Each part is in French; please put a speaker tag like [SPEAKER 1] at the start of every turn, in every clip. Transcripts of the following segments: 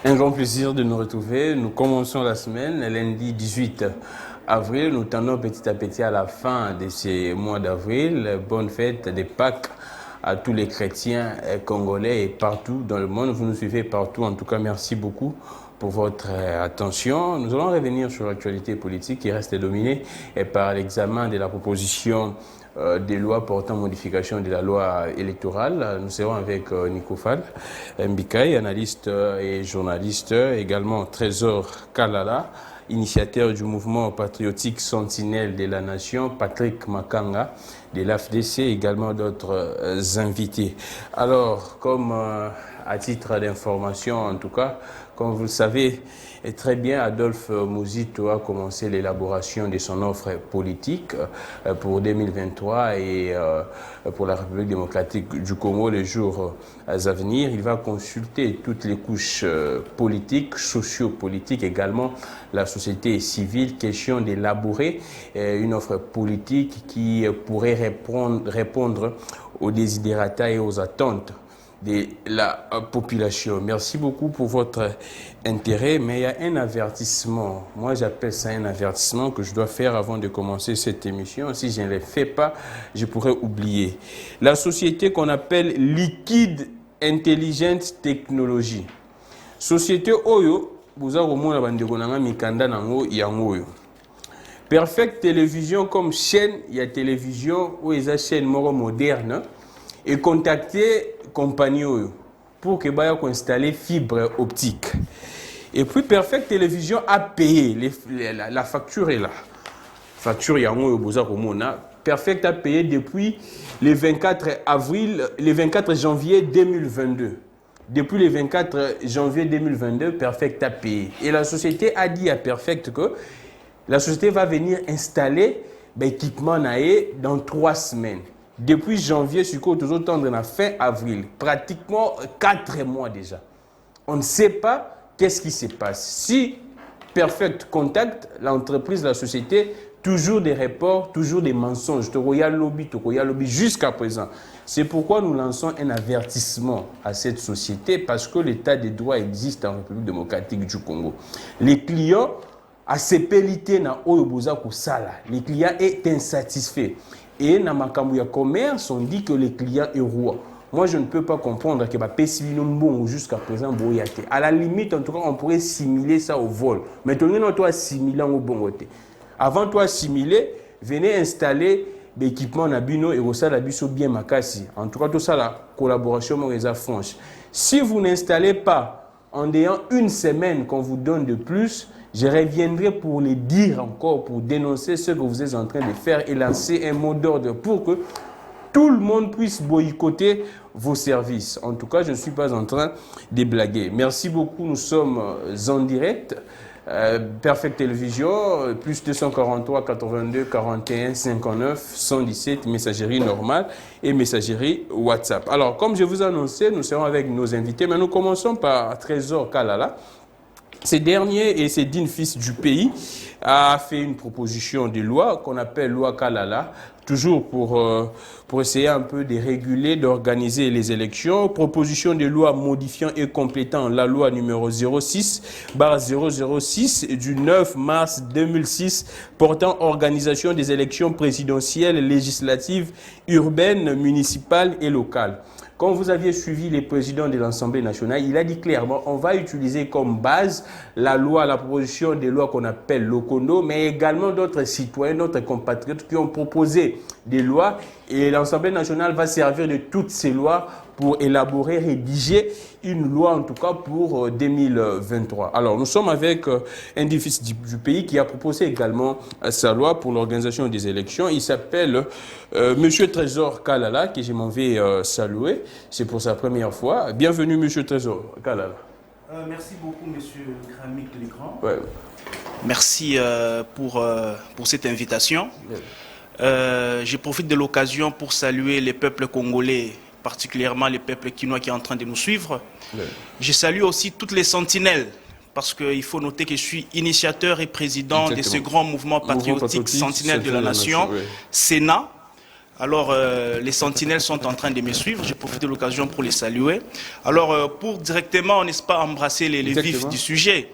[SPEAKER 1] Un grand plaisir de nous retrouver. Nous commençons la semaine, lundi 18 avril. Nous tendons petit à petit à la fin de ces mois d'avril. Bonne fête des Pâques à tous les chrétiens congolais et partout dans le monde. Vous nous suivez partout. En tout cas, merci beaucoup pour votre attention. Nous allons revenir sur l'actualité politique qui reste dominée par l'examen de la proposition des lois portant modification de la loi électorale. Nous serons avec Nico Fall Mbikai, analyste et journaliste, également Trésor Kalala, initiateur du mouvement patriotique Sentinelle de la Nation, Patrick Makanga de l'AFDC, également d'autres invités. Alors, comme à titre d'information en tout cas, comme vous le savez très bien, Adolphe Muzito a commencé l'élaboration de son offre politique pour 2023 et pour la République démocratique du Congo les jours à venir. Il va consulter toutes les couches politiques, sociopolitiques, également la société civile, question d'élaborer une offre politique qui pourrait répondre aux desiderata et aux attentes de la population. Merci beaucoup pour votre intérêt, mais il y a un avertissement. Moi, j'appelle ça un avertissement que je dois faire avant de commencer cette émission. Si je ne le fais pas, je pourrais oublier. La société qu'on appelle Liquid Intelligent Technology. Société Oyo, vous avez au moins la mikanda nango yango. Perfect Télévision comme chaîne, il y a télévision où il y a une chaîne moderne et contacter compagnie pour que baya installer fibre optique. Et puis Perfect Télévision a payé la facture est là. Facture yango boza komona. Perfect a payé depuis le 24 janvier 2022. Depuis le 24 janvier 2022, Perfect a payé. Et la société a dit à Perfect que la société va venir installer l'équipement dans 3 semaines. Depuis janvier, sur quoi toujours tendre à fin avril, pratiquement 4 mois déjà. On ne sait pas qu'est-ce qui se passe. Si Perfect contacte l'entreprise, la société, toujours des reports, toujours des mensonges. Tokoya lobby, jusqu'à présent. C'est pourquoi nous lançons un avertissement à cette société parce que l'état des droits existe en République démocratique du Congo. Les clients, à CPLité na Oyoboza Kusala, les clients est insatisfait. Et dans ma camouya commerce, on dit que les clients est roi. Moi, je ne peux pas comprendre que bon jusqu'à présent, à la limite, en tout cas, on pourrait simuler ça au vol. Mais tu dois simuler au bon côté. Avant toi simuler, venez installer l'équipement Nabino et au Salabiso bien makasi. En tout cas, tout ça, la collaboration est franche. Si vous n'installez pas en ayant une semaine qu'on vous donne de plus, je reviendrai pour les dire encore, pour dénoncer ce que vous êtes en train de faire et lancer un mot d'ordre pour que tout le monde puisse boycotter vos services. En tout cas, je ne suis pas en train de blaguer. Merci beaucoup, nous sommes en direct. Perfect Télévision, plus 243 82 41 59 117, messagerie normale et messagerie WhatsApp. Alors, comme je vous ai annoncé, nous serons avec nos invités, mais nous commençons par Trésor Kalala. Ces derniers et ces dignes fils du pays a fait une proposition de loi qu'on appelle loi Kalala, toujours pour essayer un peu de réguler, d'organiser les élections. Proposition de loi modifiant et complétant la loi numéro 06/006 du 9 mars 2006 portant organisation des élections présidentielles, législatives, urbaines, municipales et locales. Quand vous aviez suivi les présidents de l'Assemblée nationale, il a dit clairement on va utiliser comme base la loi, la proposition des lois qu'on appelle Lokondo, mais également d'autres citoyens, d'autres compatriotes qui ont proposé des lois et l'Assemblée nationale va servir de toutes ces lois pour élaborer, rédiger une loi en tout cas pour 2023. Alors nous sommes avec un des fils du pays qui a proposé également sa loi pour l'organisation des élections. Il s'appelle Monsieur Trésor Kalala, que je m'en vais saluer. C'est pour sa première fois. Bienvenue Monsieur Trésor Kalala.
[SPEAKER 2] Merci beaucoup Monsieur Kramik Legrand.
[SPEAKER 1] Ouais.
[SPEAKER 2] Merci pour cette invitation. Je profite de l'occasion pour saluer les peuples congolais, particulièrement les peuples quinois qui sont en train de nous suivre. Je salue aussi toutes les sentinelles, parce qu'il faut noter que je suis initiateur et président de ce grand mouvement patriotique Sentinelle de la Nation, Sénat. Alors, les sentinelles sont en train de me suivre. Je profite de l'occasion pour les saluer. Alors, pour directement, n'est-ce pas, embrasser les vifs du sujet.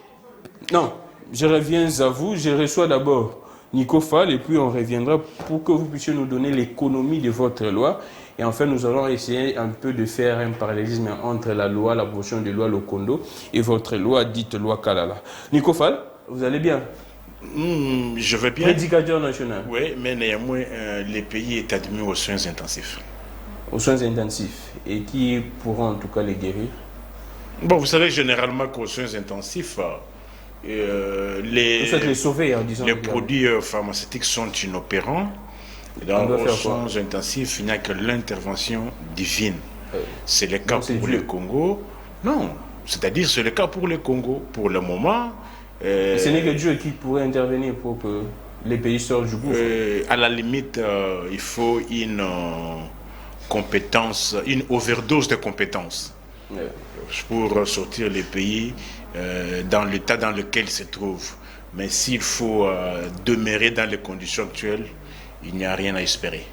[SPEAKER 1] Non, je reviens à vous. Je reçois d'abord Nico Fall et puis on reviendra pour que vous puissiez nous donner l'économie de votre loi. Et enfin, nous allons essayer un peu de faire un parallélisme entre la loi, la proposition de loi Lokondo et votre loi dite loi Kalala. Nico Fall, vous allez bien?
[SPEAKER 3] Je vais bien.
[SPEAKER 1] Prédicateur national.
[SPEAKER 3] Oui, mais néanmoins, le pays est admis aux soins intensifs.
[SPEAKER 1] Aux soins intensifs. Et qui pourront en tout cas les guérir?
[SPEAKER 3] Bon, vous savez généralement qu'aux soins intensifs,
[SPEAKER 1] les sauver, en disant
[SPEAKER 3] les produits pharmaceutiques sont inopérants. Dans les soins intensifs, il n'y a que l'intervention divine. C'est le cas pour le Congo. Non, c'est-à-dire c'est le cas pour le Congo. Pour le moment...
[SPEAKER 1] ce n'est que Dieu qui pourrait intervenir pour que les pays sortent du gouffre.
[SPEAKER 3] À la limite, il faut une compétence, une overdose de compétences pour sortir les pays dans l'état dans lequel ils se trouvent. Mais s'il faut demeurer dans les conditions actuelles, il n'y a rien à espérer.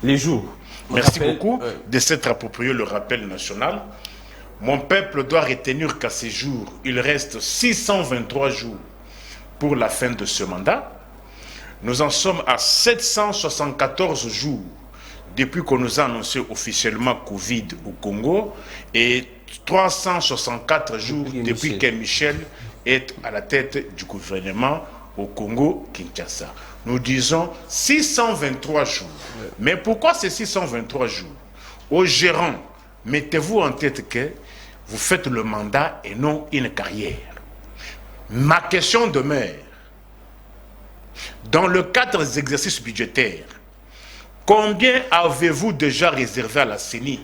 [SPEAKER 1] Les jours.
[SPEAKER 3] Merci beaucoup de s'être approprié le rappel national. Mon peuple doit retenir qu'à ces jours, il reste 623 jours pour la fin de ce mandat. Nous en sommes à 774 jours depuis qu'on nous a annoncé officiellement Covid au Congo et 364 jours depuis que Michel est à la tête du gouvernement au Congo-Kinshasa. Nous disons 623 jours. Mais pourquoi ces 623 jours? Aux gérants, mettez-vous en tête que vous faites le mandat et non une carrière. Ma question demeure, dans le cadre des exercices budgétaires, combien avez-vous déjà réservé à la CENI?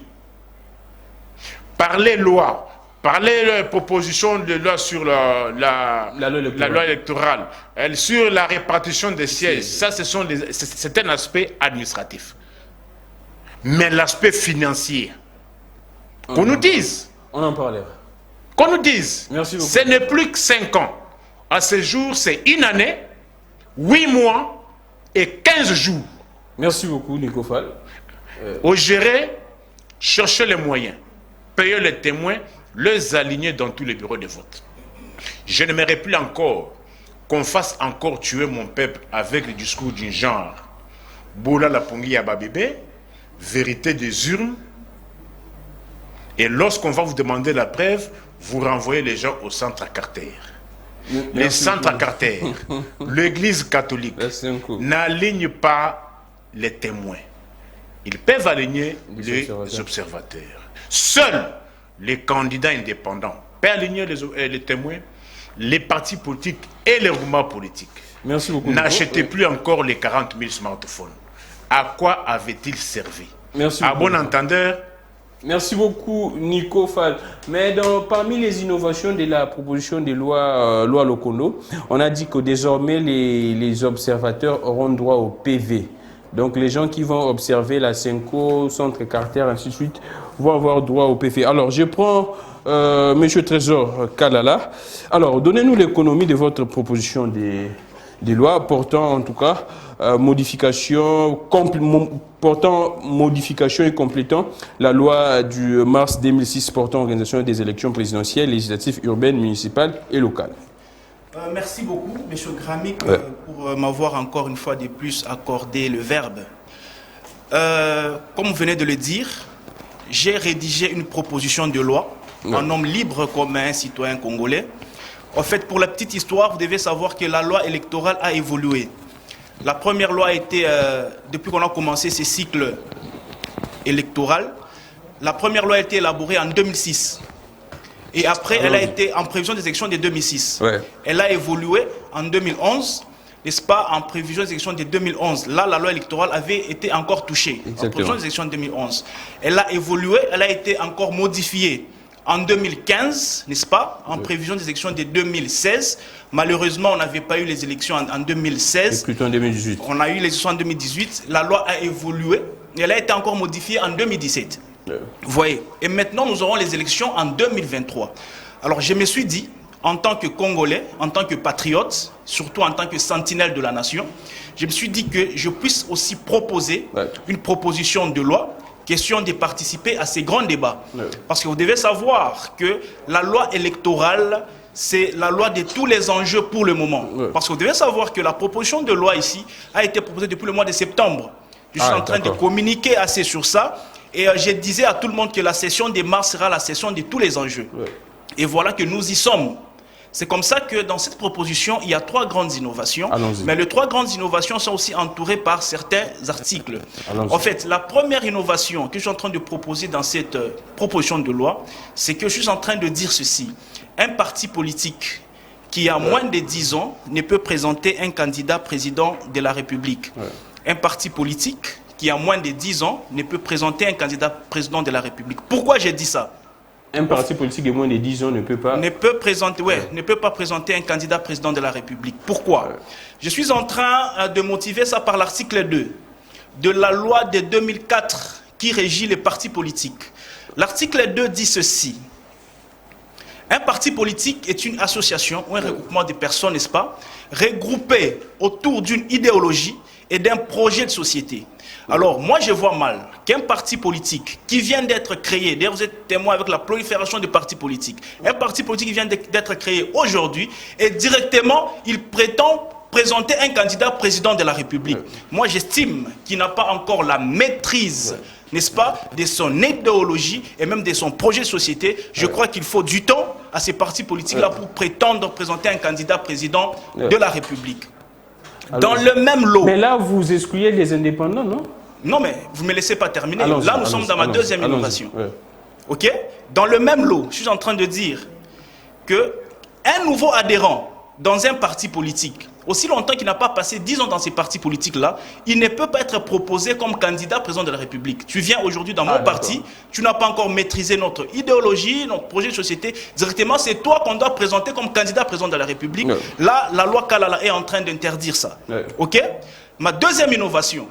[SPEAKER 3] Par les lois, par les propositions de loi sur la loi électorale, sur la répartition des sièges, ça c'est un aspect administratif. Mais l'aspect financier, qu'on nous dise.
[SPEAKER 1] On en parlera.
[SPEAKER 3] Qu'on nous dise.
[SPEAKER 1] Merci beaucoup.
[SPEAKER 3] Ce n'est plus que 5 ans. À ce jour, c'est 1 année, 8 mois et 15 jours.
[SPEAKER 1] Merci beaucoup, Nico Fall.
[SPEAKER 3] Au gérer, chercher les moyens, payer les témoins, les aligner dans tous les bureaux de vote. Je n'aimerais plus encore qu'on fasse encore tuer mon peuple avec le discours du genre Boula la Pongi Yababébé, vérité des urnes. Et lorsqu'on va vous demander la preuve, vous renvoyez les gens au centre à Carter. Les centres à Carter, l'église catholique n'aligne pas les témoins. Ils peuvent aligner les observateurs. Seuls les candidats indépendants peuvent aligner les témoins, les partis politiques et les mouvements politiques.
[SPEAKER 1] Merci beaucoup.
[SPEAKER 3] N'achetez plus encore les 40 000 smartphones. À quoi avait-il servi?
[SPEAKER 1] Merci
[SPEAKER 3] à bon entendeur.
[SPEAKER 1] Merci beaucoup, Nico Fall. Mais parmi les innovations de la proposition de loi Lokondo, on a dit que désormais les observateurs auront droit au PV. Donc les gens qui vont observer la Senko, Centre Carter, ainsi de suite, vont avoir droit au PV. Alors je prends Monsieur Trésor Kalala. Alors donnez-nous l'économie de votre proposition de loi portant en tout cas modification et complétant la loi du mars 2006 portant organisation des élections présidentielles, législatives, urbaines, municipales et locales.
[SPEAKER 2] Merci beaucoup, M. Gramic, pour m'avoir encore une fois de plus accordé le verbe. Comme vous venez de le dire, j'ai rédigé une proposition de loi, un homme libre comme un citoyen congolais. En fait, pour la petite histoire, vous devez savoir que la loi électorale a évolué. La première loi a été, depuis qu'on a commencé ce cycle électoral, la première loi a été élaborée en 2006. Et après, elle a été en prévision des élections de 2006. Elle a évolué en 2011, n'est-ce pas, en prévision des élections de 2011. Là, la loi électorale avait été encore touchée. En prévision des élections de 2011. Elle a évolué, elle a été encore modifiée en 2015, n'est-ce pas, en prévision des élections de 2016. Malheureusement, on n'avait pas eu les élections en 2016.
[SPEAKER 1] Et plutôt en 2018.
[SPEAKER 2] On a eu les élections en 2018. La loi a évolué et elle a été encore modifiée en 2017. Vous voyez. Et maintenant, nous aurons les élections en 2023. Alors, je me suis dit, en tant que Congolais, en tant que patriote, surtout en tant que sentinelle de la nation, je me suis dit que je puisse aussi proposer une proposition de loi, question de participer à ces grands débats. Parce que vous devez savoir que la loi électorale, c'est la loi de tous les enjeux pour le moment. Parce que vous devez savoir que la proposition de loi ici a été proposée depuis le mois de septembre. Je suis en train de communiquer assez sur ça. Et je disais à tout le monde que la session de mars sera la session de tous les enjeux. Et voilà que nous y sommes. C'est comme ça que dans cette proposition, il y a 3 grandes innovations. Mais les 3 grandes innovations sont aussi entourées par certains articles. En fait, la première innovation que je suis en train de proposer dans cette proposition de loi, c'est que je suis en train de dire ceci. Un parti politique qui a moins de 10 ans ne peut présenter un candidat président de la République. Un parti politique qui a moins de 10 ans ne peut présenter un candidat président de la République. Pourquoi j'ai dit ça?
[SPEAKER 1] Un parti politique de moins de 10 ans ne peut pas...
[SPEAKER 2] Ne peut pas présenter un candidat président de la République. Pourquoi? Je suis en train de motiver ça par l'article 2 de la loi de 2004 qui régit les partis politiques. L'article 2 dit ceci. Un parti politique est une association ou un regroupement de personnes, n'est-ce pas, regroupées autour d'une idéologie et d'un projet de société. Alors, moi, je vois mal qu'un parti politique qui vient d'être créé, d'ailleurs, vous êtes témoin avec la prolifération des partis politiques, un parti politique qui vient d'être créé aujourd'hui, et directement, il prétend présenter un candidat président de la République. Moi, j'estime qu'il n'a pas encore la maîtrise, n'est-ce pas, de son idéologie et même de son projet de société. Je crois qu'il faut du temps à ces partis politiques-là pour prétendre présenter un candidat président de la République. Dans le même lot.
[SPEAKER 1] Mais là, vous excluez les indépendants, non?
[SPEAKER 2] Non, mais vous ne me laissez pas terminer. Là, nous sommes dans ma deuxième innovation. OK? Dans le même lot, je suis en train de dire qu'un nouveau adhérent dans un parti politique, aussi longtemps qu'il n'a pas passé 10 ans dans ces partis politiques-là, il ne peut pas être proposé comme candidat président de la République. Tu viens aujourd'hui dans mon parti, tu n'as pas encore maîtrisé notre idéologie, notre projet de société. Directement, c'est toi qu'on doit présenter comme candidat président de la République. Là, la loi Kalala est en train d'interdire ça. OK? Ma deuxième innovation,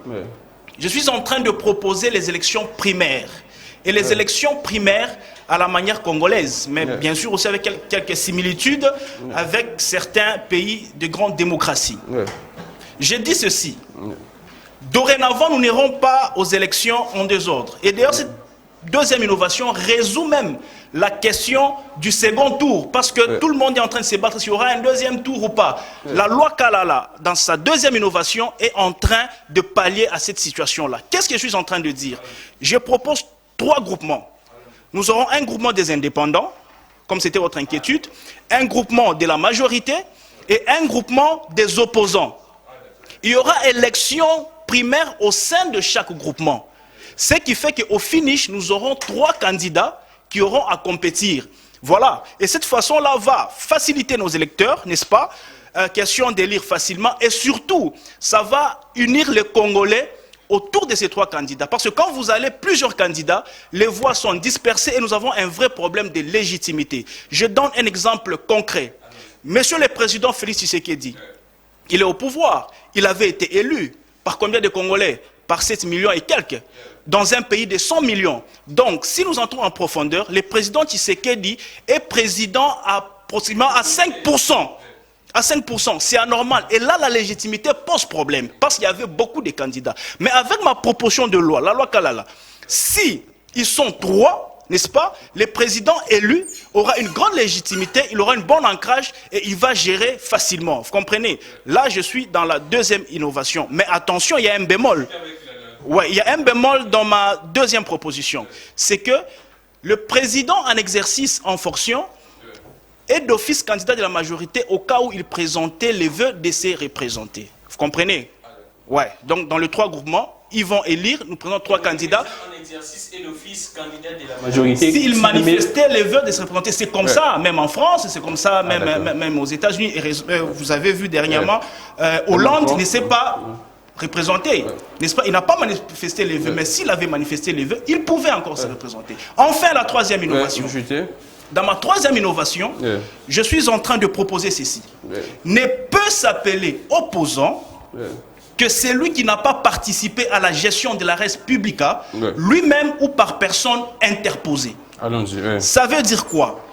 [SPEAKER 2] je suis en train de proposer les élections primaires. Et les élections primaires à la manière congolaise, mais bien sûr aussi avec quelques similitudes avec certains pays de grande démocratie. J'ai dit ceci. Dorénavant, nous n'irons pas aux élections en désordre. Et d'ailleurs, cette deuxième innovation résout même la question du second tour, parce que tout le monde est en train de se battre s'il y aura un deuxième tour ou pas. La loi Kalala, dans sa deuxième innovation, est en train de pallier à cette situation-là. Qu'est-ce que je suis en train de dire? Je propose 3 groupements. Nous aurons un groupement des indépendants, comme c'était votre inquiétude, un groupement de la majorité et un groupement des opposants. Il y aura élection primaire au sein de chaque groupement. Ce qui fait qu'au finish, nous aurons 3 candidats qui auront à compétir. Voilà. Et cette façon-là va faciliter nos électeurs, n'est-ce pas? Question d'élire facilement. Et surtout, ça va unir les Congolais autour de ces 3 candidats. Parce que quand vous allez plusieurs candidats, les voix sont dispersées et nous avons un vrai problème de légitimité. Je donne un exemple concret. Monsieur le Président Félix Tshisekedi, il est au pouvoir. Il avait été élu par combien de Congolais? Par 7 millions et quelques, dans un pays de 100 millions. Donc, si nous entrons en profondeur, le président Tshisekedi est président approximativement à 5%. À 5%, c'est anormal. Et là, la légitimité pose problème, parce qu'il y avait beaucoup de candidats. Mais avec ma proposition de loi, la loi Kalala, si ils sont 3, n'est-ce pas, le président élu aura une grande légitimité, il aura un bon ancrage et il va gérer facilement. Vous comprenez? Là, je suis dans la deuxième innovation. Mais attention, il y a un bémol. Ouais, il y a un bémol dans ma deuxième proposition. C'est que le président en exercice en fonction est d'office candidat de la majorité au cas où il présentait les vœux de ses représentés. Vous comprenez? Ouais. Donc, dans les 3 groupements, ils vont élire, nous prenons 3 candidats. En exercice et d'office candidat de la majorité. S'ils manifestaient les vœux de se représenter, c'est comme ça, même en France, c'est comme ça, même aux États-Unis. Vous avez vu dernièrement, Hollande ne s'est pas représenté, n'est-ce pas? Il n'a pas manifesté les vœux, mais s'il avait manifesté les vœux, il pouvait encore se représenter. Enfin, la 3e innovation. Dans ma 3e innovation, je suis en train de proposer ceci. Ne peut s'appeler opposant que celui qui n'a pas participé à la gestion de la res publica, lui-même ou par personne interposée. Ça veut dire quoi?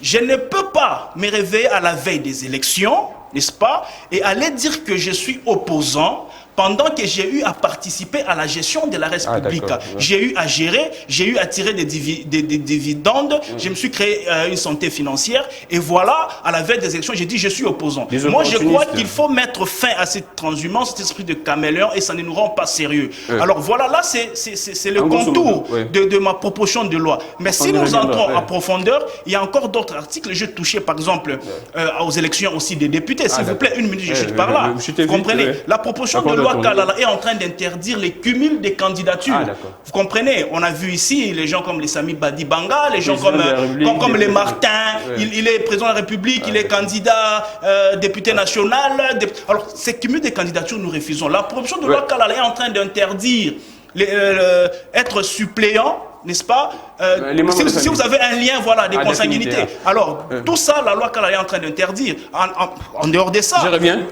[SPEAKER 2] je ne peux pas me réveiller à la veille des élections, n'est-ce pas, et aller dire que je suis opposant pendant que j'ai eu à participer à la gestion de la République. J'ai eu à gérer, j'ai eu à tirer des dividendes, je me suis créé une santé financière, et voilà, à la veille des élections, j'ai dit je suis opposant. Moi, je crois qu'il faut mettre fin à cette transhumance, cet esprit de caméléon, et ça ne nous rend pas sérieux. Alors voilà, là, c'est le contour de ma proposition de loi. Mais si nous entrons en profondeur, il y a encore d'autres articles. Je touchais, par exemple, aux élections aussi des députés. S'il vous plaît, une minute, je chute par là. Vous comprenez? La proposition de loi Kalala est en train d'interdire les cumuls des candidatures. Vous comprenez? On a vu ici les gens comme les Sami Badibanga, les gens comme les Martin, il est président de la République, il est candidat député national. Alors, ces cumuls des candidatures, nous refusons. La proposition de loi Kalala est en train d'interdire être suppléant, n'est-ce pas, si vous avez un lien, voilà, des consanguinités. Alors, tout ça, la loi Kalala est en train d'interdire. En dehors de ça,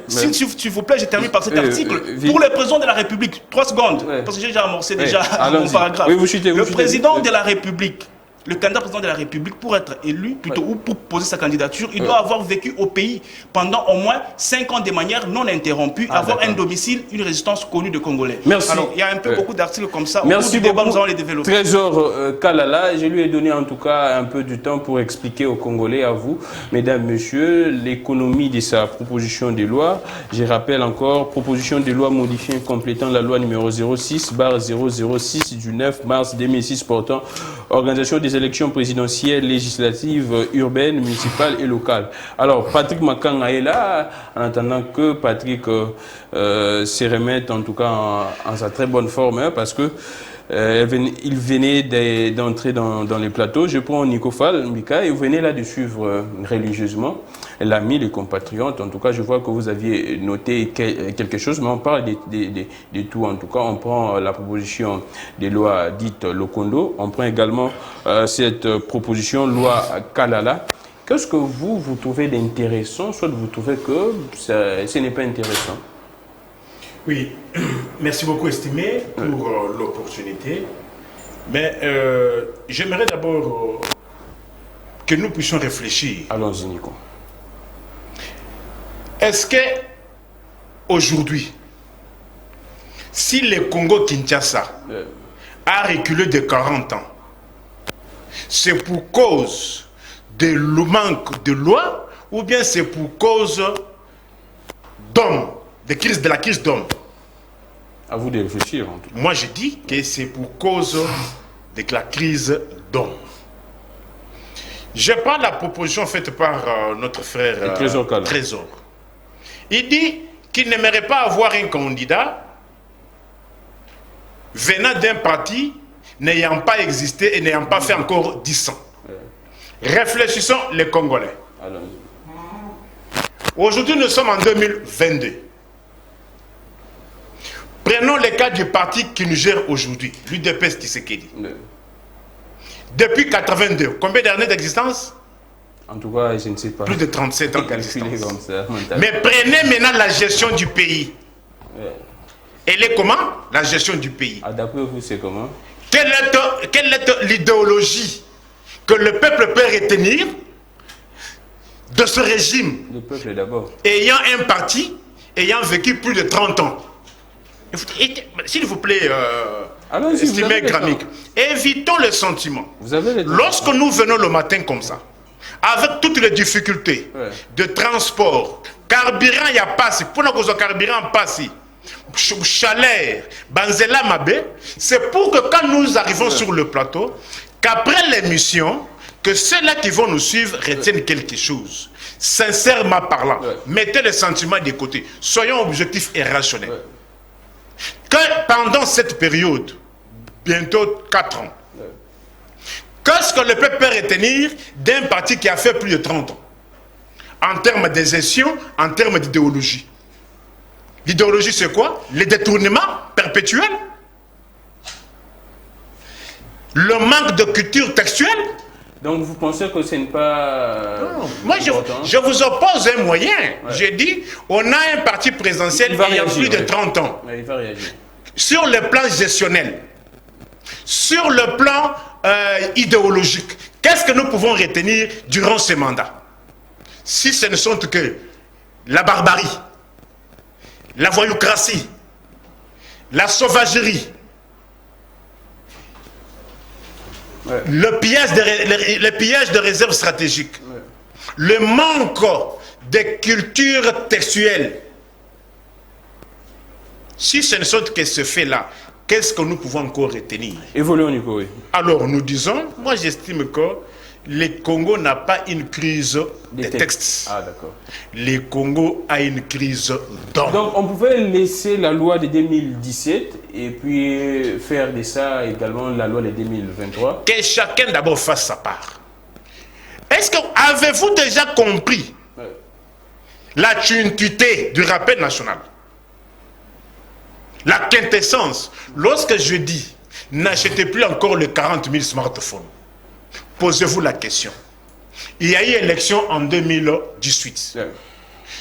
[SPEAKER 2] s'il vous plaît, je termine par cet article. Pour le président de la République, 3 secondes, parce que j'ai déjà amorcé mon paragraphe. Le président de la République, le candidat président de la République, pour être élu, plutôt, ou pour poser sa candidature, il doit avoir vécu au pays pendant au moins 5 ans de manière non interrompue, avoir un domicile, une résidence connue de Congolais.
[SPEAKER 1] Merci.
[SPEAKER 2] Alors, il y a un peu beaucoup d'articles comme ça.
[SPEAKER 1] Merci beaucoup.
[SPEAKER 2] Nous allons les développer.
[SPEAKER 1] Trésor Kalala, je lui ai donné en tout cas un peu de temps pour expliquer aux Congolais, à vous, mesdames, messieurs, l'économie de sa proposition de loi. Je rappelle encore, proposition de loi modifiant et complétant la loi numéro 06/006 du 9 mars 2006 portant organisation des élections présidentielles, législatives, urbaines, municipales et locales. Alors, Patrick Makanga est là, en attendant que Patrick se remette en tout cas en sa très bonne forme, hein, parce que il venait d'entrer dans les plateaux. Je prends Nicofal, Mika, et vous venez là de suivre religieusement l'ami, les compatriotes. En tout cas, je vois que vous aviez noté quelque chose, mais on parle de tout. En tout cas, on prend la proposition de loi dite Lokondo. On prend également cette proposition loi Kalala. Qu'est-ce que vous trouvez d'intéressant, soit vous trouvez que ce n'est pas intéressant?
[SPEAKER 3] Oui, merci beaucoup, estimé, pour l'opportunité. Mais j'aimerais d'abord que nous puissions réfléchir.
[SPEAKER 1] Allons-y, Nico.
[SPEAKER 3] Est-ce que aujourd'hui, si le Congo-Kinshasa a reculé de 40 ans, c'est pour cause de manque de loi ou bien c'est pour cause d'hommes, de la crise d'hommes?
[SPEAKER 1] À vous de réfléchir. En tout cas.
[SPEAKER 3] Moi, je dis que c'est pour cause de la crise d'hommes. Je prends la proposition faite par notre frère Trésor. Il dit qu'il n'aimerait pas avoir un candidat venant d'un parti n'ayant pas existé et n'ayant pas fait encore 10 ans. Réfléchissons les Congolais. Aujourd'hui, nous sommes en 2022. Prenons le cas du parti qui nous gère aujourd'hui, l'UDPS Tshisekedi. Depuis 82, combien d'années d'existence?
[SPEAKER 1] En tout cas, je ne sais pas.
[SPEAKER 3] Plus de 37 ans d'existence. Mais prenez maintenant la gestion du pays. Elle est comment? La gestion du pays.
[SPEAKER 1] D'après vous, c'est comment?
[SPEAKER 3] Quelle est l'idéologie que le peuple peut retenir de ce régime?
[SPEAKER 1] Le peuple d'abord.
[SPEAKER 3] Ayant un parti, ayant vécu plus de 30 ans. S'il vous plaît, estimé Gramic, évitons le sentiment. Lorsque nous venons le matin comme ça, avec toutes les difficultés de transport, carburant, il n'y a pas si, pour nous carburant, pas si, chaleur, Banzela Mabé, c'est pour que quand nous arrivons sur le plateau, qu'après l'émission, que ceux-là qui vont nous suivre retiennent quelque chose. Sincèrement parlant, mettez les sentiments de côté. Soyons objectifs et rationnels. Que pendant cette période, bientôt 4 ans, qu'est-ce que le peuple peut retenir d'un parti qui a fait plus de 30 ans? En termes de gestion, en termes d'idéologie. L'idéologie, c'est quoi? Les détournements perpétuels. Le manque de culture textuelle.
[SPEAKER 1] Donc vous pensez que ce n'est pas...
[SPEAKER 3] Non. Moi, je vous oppose un moyen. J'ai dit, on a un parti présidentiel il y a plus de 30 ans.
[SPEAKER 1] Il va réagir.
[SPEAKER 3] Sur le plan gestionnel, sur le plan idéologique, Qu'est-ce que nous pouvons retenir durant ce mandat? Si ce ne sont que la barbarie, la voyoucratie, la sauvagerie, le pillage de réserves stratégiques, le manque de culture textuelle. Si ce ne sont que ce fait-là, qu'est-ce que nous pouvons encore retenir?
[SPEAKER 1] Évoluons, Nico, oui.
[SPEAKER 3] Alors, nous disons, moi j'estime que le Congo n'a pas une crise des textes.
[SPEAKER 1] Ah, d'accord.
[SPEAKER 3] Le Congo a une crise d'hommes.
[SPEAKER 1] Donc, on pouvait laisser la loi de 2017 et puis faire de ça également la loi de 2023.
[SPEAKER 3] Que chacun d'abord fasse sa part. Est-ce que avez-vous déjà compris la tuntité du rappel national? La quintessence. Lorsque je dis, n'achetez plus encore les 40 000 smartphones, posez-vous la question. Il y a eu élection en 2018.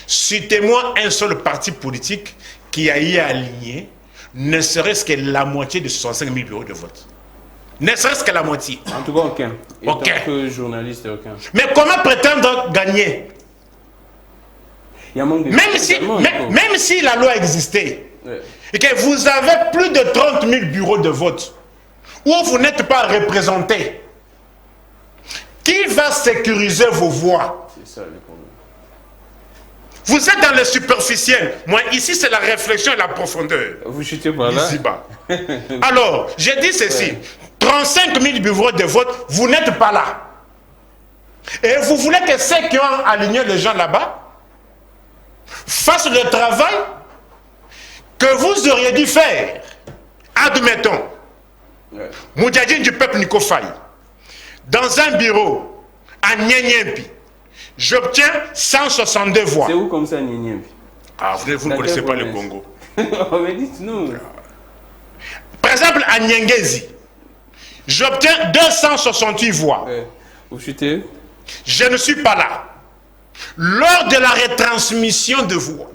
[SPEAKER 3] Citez-moi un seul parti politique qui a eu aligné ne serait-ce que la moitié de 65 000 bureaux de vote. Ne serait-ce que la moitié.
[SPEAKER 1] En tout cas, aucun.
[SPEAKER 3] Aucun.
[SPEAKER 1] En tant que journaliste, aucun.
[SPEAKER 3] Mais comment prétendre gagner?
[SPEAKER 1] Il y a un manque de
[SPEAKER 3] même si la loi existait, et que vous avez plus de 30 000 bureaux de vote où vous n'êtes pas représenté, qui va sécuriser vos voix?
[SPEAKER 1] C'est ça le problème.
[SPEAKER 3] Vous êtes dans le superficiel. Moi, ici, c'est la réflexion et la profondeur.
[SPEAKER 1] Vous chutez par là.
[SPEAKER 3] Ici-bas. Alors, j'ai dit ceci. 35 000 bureaux de vote, vous n'êtes pas là. Et vous voulez que ceux qui ont aligné les gens là-bas fassent le travail que vous auriez dû faire. Admettons, Moudjadjine du peuple Nico Faye, dans un bureau à Nyanyempi, j'obtiens 162 voix.
[SPEAKER 1] C'est où comme ça, Nyanyempi?
[SPEAKER 3] Ah, vous ne connaissez pas le Congo.
[SPEAKER 1] Mais dites-nous.
[SPEAKER 3] Par exemple, à Nyangezi, j'obtiens 268 voix.
[SPEAKER 1] Vous chutez?
[SPEAKER 3] Je ne suis pas là. Lors de la retransmission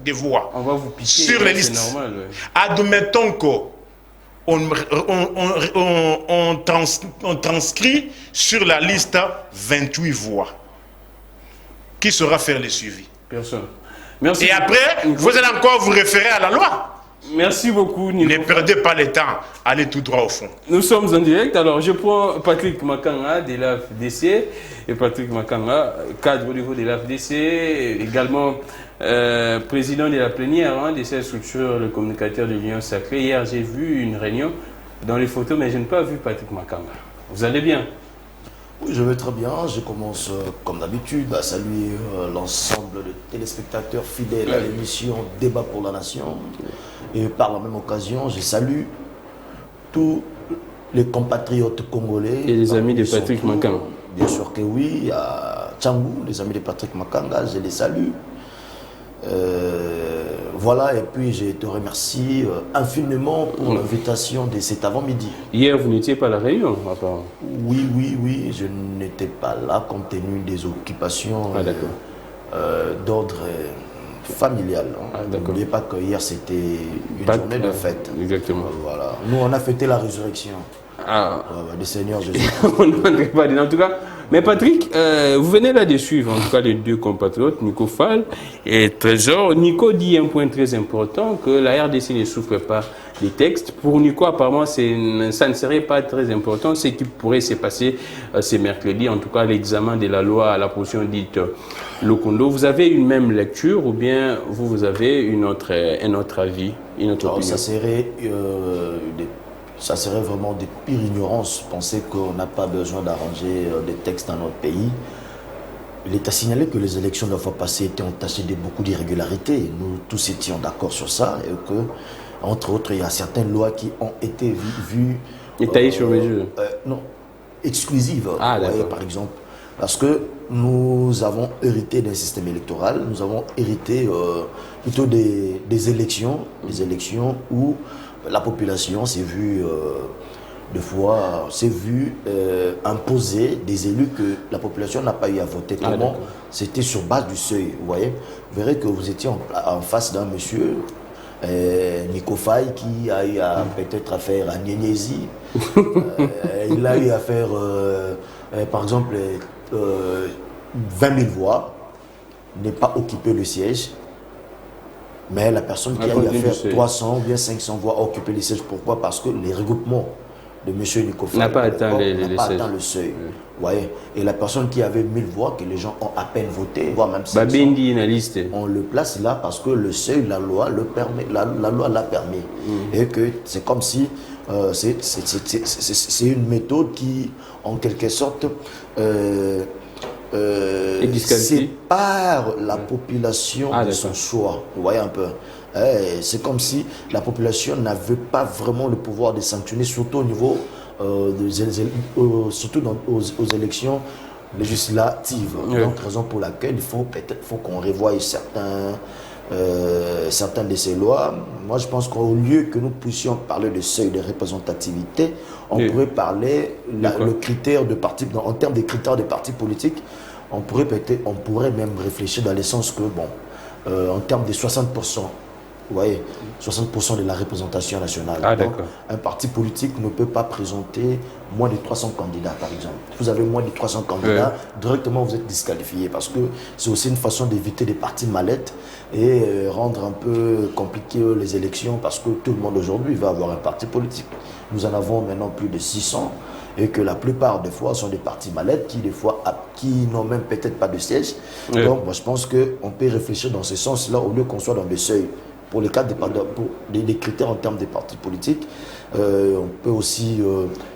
[SPEAKER 3] des voix
[SPEAKER 1] on va vous piquer,
[SPEAKER 3] sur les listes,
[SPEAKER 1] normal,
[SPEAKER 3] admettons qu'on transcrit sur la liste 28 voix. Qui saura faire le suivi?
[SPEAKER 1] Personne. Merci.
[SPEAKER 3] Et après, vous allez encore vous référer à la loi.
[SPEAKER 1] Merci beaucoup, Nico.
[SPEAKER 3] Ne perdez pas le temps, allez tout droit au fond.
[SPEAKER 1] Nous sommes en direct, alors je prends Patrick Makanga de l'AFDC, et Patrick Makanga, cadre au niveau de l'AFDC, également président de la plénière de cette structure, le communicateur de l'Union Sacrée. Hier, j'ai vu une réunion dans les photos, mais je n'ai pas vu Patrick Makanga. Vous allez bien?
[SPEAKER 4] Oui, je vais très bien. Je commence, comme d'habitude, à saluer l'ensemble des téléspectateurs fidèles à l'émission Débat pour la Nation. Et par la même occasion, je salue tous les compatriotes congolais.
[SPEAKER 1] Et les amis de Patrick Makanga.
[SPEAKER 4] Bien sûr que oui. À Tchangou, les amis de Patrick Makanga, je les salue. Voilà, et puis je te remercie infiniment pour l'invitation de cet avant-midi.
[SPEAKER 1] Hier, vous n'étiez pas à la réunion, apparemment.
[SPEAKER 4] Oui, je n'étais pas là compte tenu des occupations d'ordre familial. N'oubliez pas que hier c'était une journée de fête.
[SPEAKER 1] Exactement.
[SPEAKER 4] Voilà. Nous, on a fêté la résurrection du Seigneur Jésus.
[SPEAKER 1] En tout cas, mais Patrick, vous venez là de suivre en tout cas les deux compatriotes, Nico Fall et Trésor. Nico dit un point très important, que la RDC ne souffre pas des textes. Pour Nico, apparemment, ça ne serait pas très important. Ce qui pourrait se passer ce mercredi, en tout cas l'examen de la loi à la portion dite Lokondo. Vous avez une même lecture ou bien vous avez un autre avis, une autre opinion?
[SPEAKER 4] Ça serait vraiment de pire ignorance penser qu'on n'a pas besoin d'arranger des textes dans notre pays. Il est à signaler que les élections de la fois passée étaient entachées de beaucoup d'irrégularités. Nous tous étions d'accord sur ça et que, entre autres, il y a certaines lois qui ont été vues...
[SPEAKER 1] Étaillées sur mesure?
[SPEAKER 4] Non, exclusives.
[SPEAKER 1] Ah, d'accord.
[SPEAKER 4] Par exemple, parce que nous avons hérité d'un système électoral, nous avons hérité plutôt des élections où la population s'est vue imposer des élus que la population n'a pas eu à voter. Comment? C'était sur base du seuil. Vous voyez, vous verrez que vous étiez en face d'un monsieur, Nico Faye, qui a eu peut-être affaire à Nyanyezi. Il a eu affaire par exemple, 20 000 voix, n'est pas occupé le siège, mais la personne qui a eu à faire 300 ou bien 500 voix a occupé le siège. Pourquoi? Parce que les regroupements de M. Nicolas
[SPEAKER 1] n'a pas atteint
[SPEAKER 4] le seuil. Ouais. Et la personne qui avait 1000 voix, que les gens ont à peine voté, voire même 500, on le place là parce que le seuil, la loi le permet, la loi l'a permis. Et que c'est comme si c'est une méthode qui, en quelque sorte, sépare la population de son choix. Vous voyez un peu. C'est comme si la population n'avait pas vraiment le pouvoir de sanctionner, surtout au niveau surtout aux élections législatives. Donc, raison pour laquelle il faut qu'on revoie certains de ces lois. Moi, je pense qu'au lieu que nous puissions parler de seuil de représentativité, on pourrait parler le critère de parti, en termes de critères de partis politiques, on pourrait même réfléchir dans le sens que, en termes de 60%, vous voyez, 60% de la représentation nationale. Donc, un parti politique ne peut pas présenter moins de 300 candidats, par exemple. Si vous avez moins de 300 candidats, directement vous êtes disqualifié, parce que c'est aussi une façon d'éviter des partis mallettes et rendre un peu compliqué les élections, parce que tout le monde aujourd'hui va avoir un parti politique. Nous en avons maintenant plus de 600, et que la plupart des fois sont des partis mallettes qui n'ont même peut-être pas de siège. Donc moi je pense qu'on peut réfléchir dans ce sens-là au lieu qu'on soit dans des seuils. Pour les cadres des critères en termes des partis politiques, on peut aussi...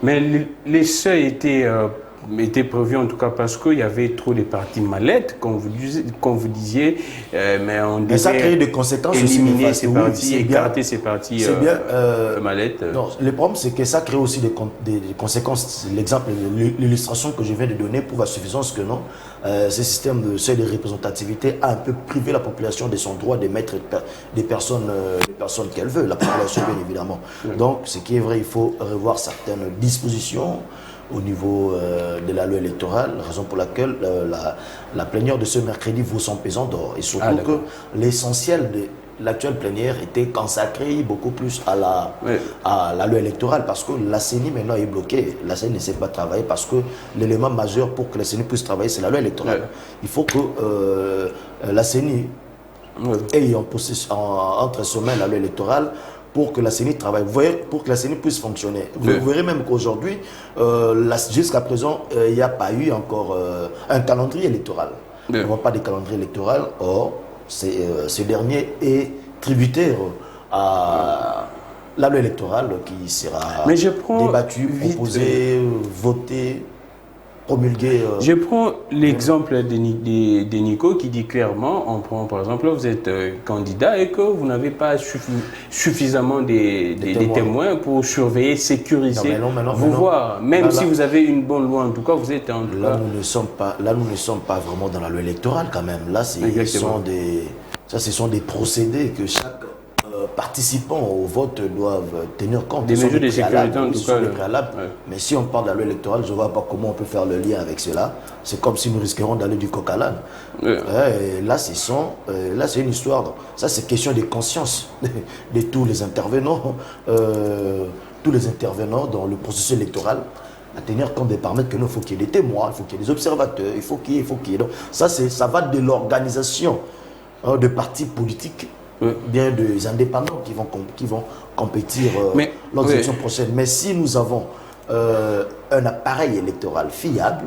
[SPEAKER 1] Mais les seuils étaient prévus en tout cas parce qu'il y avait trop de partis mallettes, comme vous disiez, mais on devait
[SPEAKER 4] ça crée des conséquences
[SPEAKER 1] éliminer ces partis, écarter ces partis mallettes.
[SPEAKER 4] Non, le problème c'est que ça crée aussi des conséquences. L'exemple, l'illustration que je viens de donner prouve à suffisance que non, ce système de seuil de représentativité a un peu privé la population de son droit de mettre des personnes qu'elle veut, la population bien évidemment. Donc ce qui est vrai, il faut revoir certaines dispositions au niveau de la loi électorale, raison pour laquelle la plénière de ce mercredi vaut son pesant d'or. Et surtout que l'essentiel de l'actuelle plénière était consacré beaucoup plus à la loi électorale, parce que la CENI maintenant est bloquée. La CENI ne sait pas travailler parce que l'élément majeur pour que la CENI puisse travailler, c'est la loi électorale. Il faut que la CENI ait entre ses mains la loi électorale pour que la CENI travaille, pour que la CENI puisse fonctionner. Vous verrez même qu'aujourd'hui, jusqu'à présent, il n'y a pas eu encore un calendrier électoral. Nous n'avons pas de calendrier électoral. Or, ce dernier est tributaire à la loi électorale qui sera débattue, proposée, votée, promulguée.
[SPEAKER 1] Je prends l'exemple de Nico qui dit clairement, on prend par exemple, vous êtes candidat et que vous n'avez pas suffisamment des témoins pour surveiller, sécuriser, voir. Même si vous avez une bonne loi, en tout cas, vous êtes en tout cas...
[SPEAKER 4] Nous ne sommes pas vraiment dans la loi électorale quand même. Là, ce sont des procédés que chaque participants au vote doivent tenir compte.
[SPEAKER 1] Des mesures de sécurité en tout cas.
[SPEAKER 4] Mais si on parle de la loi électorale, je ne vois pas comment on peut faire le lien avec cela. C'est comme si nous risquerions d'aller du coq à l'âne. Là, c'est une histoire. Ça, c'est question de conscience de tous les intervenants. Tous les intervenants dans le processus électoral, à tenir compte des paramètres que nous, il faut qu'il y ait des témoins, il faut qu'il y ait des observateurs, il faut qu'il y ait. Donc, ça va de l'organisation de partis politiques, bien des indépendants qui vont compétir lors des élections prochaines. Mais si nous avons un appareil électoral fiable,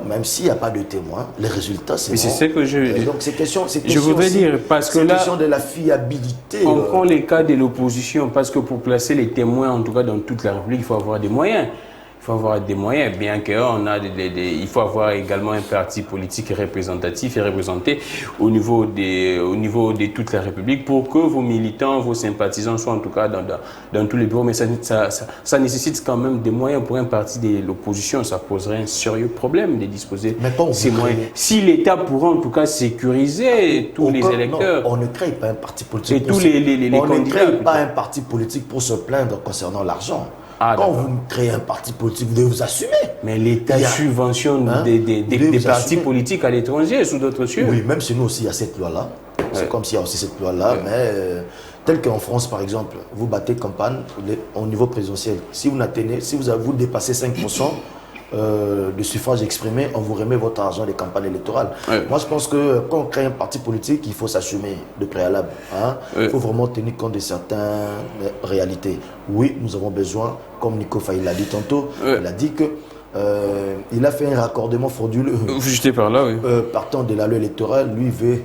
[SPEAKER 4] même s'il n'y a pas de témoins, les résultats, c'est bon.
[SPEAKER 1] C'est ce que
[SPEAKER 4] donc c'est question
[SPEAKER 1] voudrais dire, parce que là,
[SPEAKER 4] question de la fiabilité.
[SPEAKER 1] On prend les cas de l'opposition, parce que pour placer les témoins, en tout cas dans toute la République, il faut avoir des moyens. Il faut avoir des moyens, bien qu'on a il faut avoir également un parti politique représentatif et représenté au niveau de toute la République pour que vos militants, vos sympathisants soient en tout cas dans tous les bureaux. Mais ça nécessite quand même des moyens pour un parti de l'opposition. Ça poserait un sérieux problème de disposer de ces moyens. Si l'État pourrait en tout cas sécuriser tous les électeurs.
[SPEAKER 4] Non, on ne crée pas un parti politique.
[SPEAKER 1] Et tous les
[SPEAKER 4] on
[SPEAKER 1] candidats.
[SPEAKER 4] Ne crée pas un parti politique pour se plaindre concernant l'argent. Quand vous créez un parti politique, vous devez vous assumer.
[SPEAKER 1] Mais l'État subventionne des partis politiques à l'étranger, sous d'autres cieux.
[SPEAKER 4] Oui, même chez nous aussi, il y a cette loi-là. C'est comme s'il y a aussi cette loi-là. Mais tel qu'en France, par exemple, vous battez campagne au niveau présidentiel. Si vous dépassez 5%, de suffrage exprimé, on vous remet votre argent des campagnes électorales. Ouais. Moi, je pense que quand on crée un parti politique, il faut s'assumer de préalable. Hein? Il faut vraiment tenir compte de certaines réalités. Oui, nous avons besoin, comme Nico Faye l'a dit tantôt, il a dit que il a fait un raccordement frauduleux.
[SPEAKER 1] J'étais par là, oui.
[SPEAKER 4] Partant de la loi électorale, lui veut...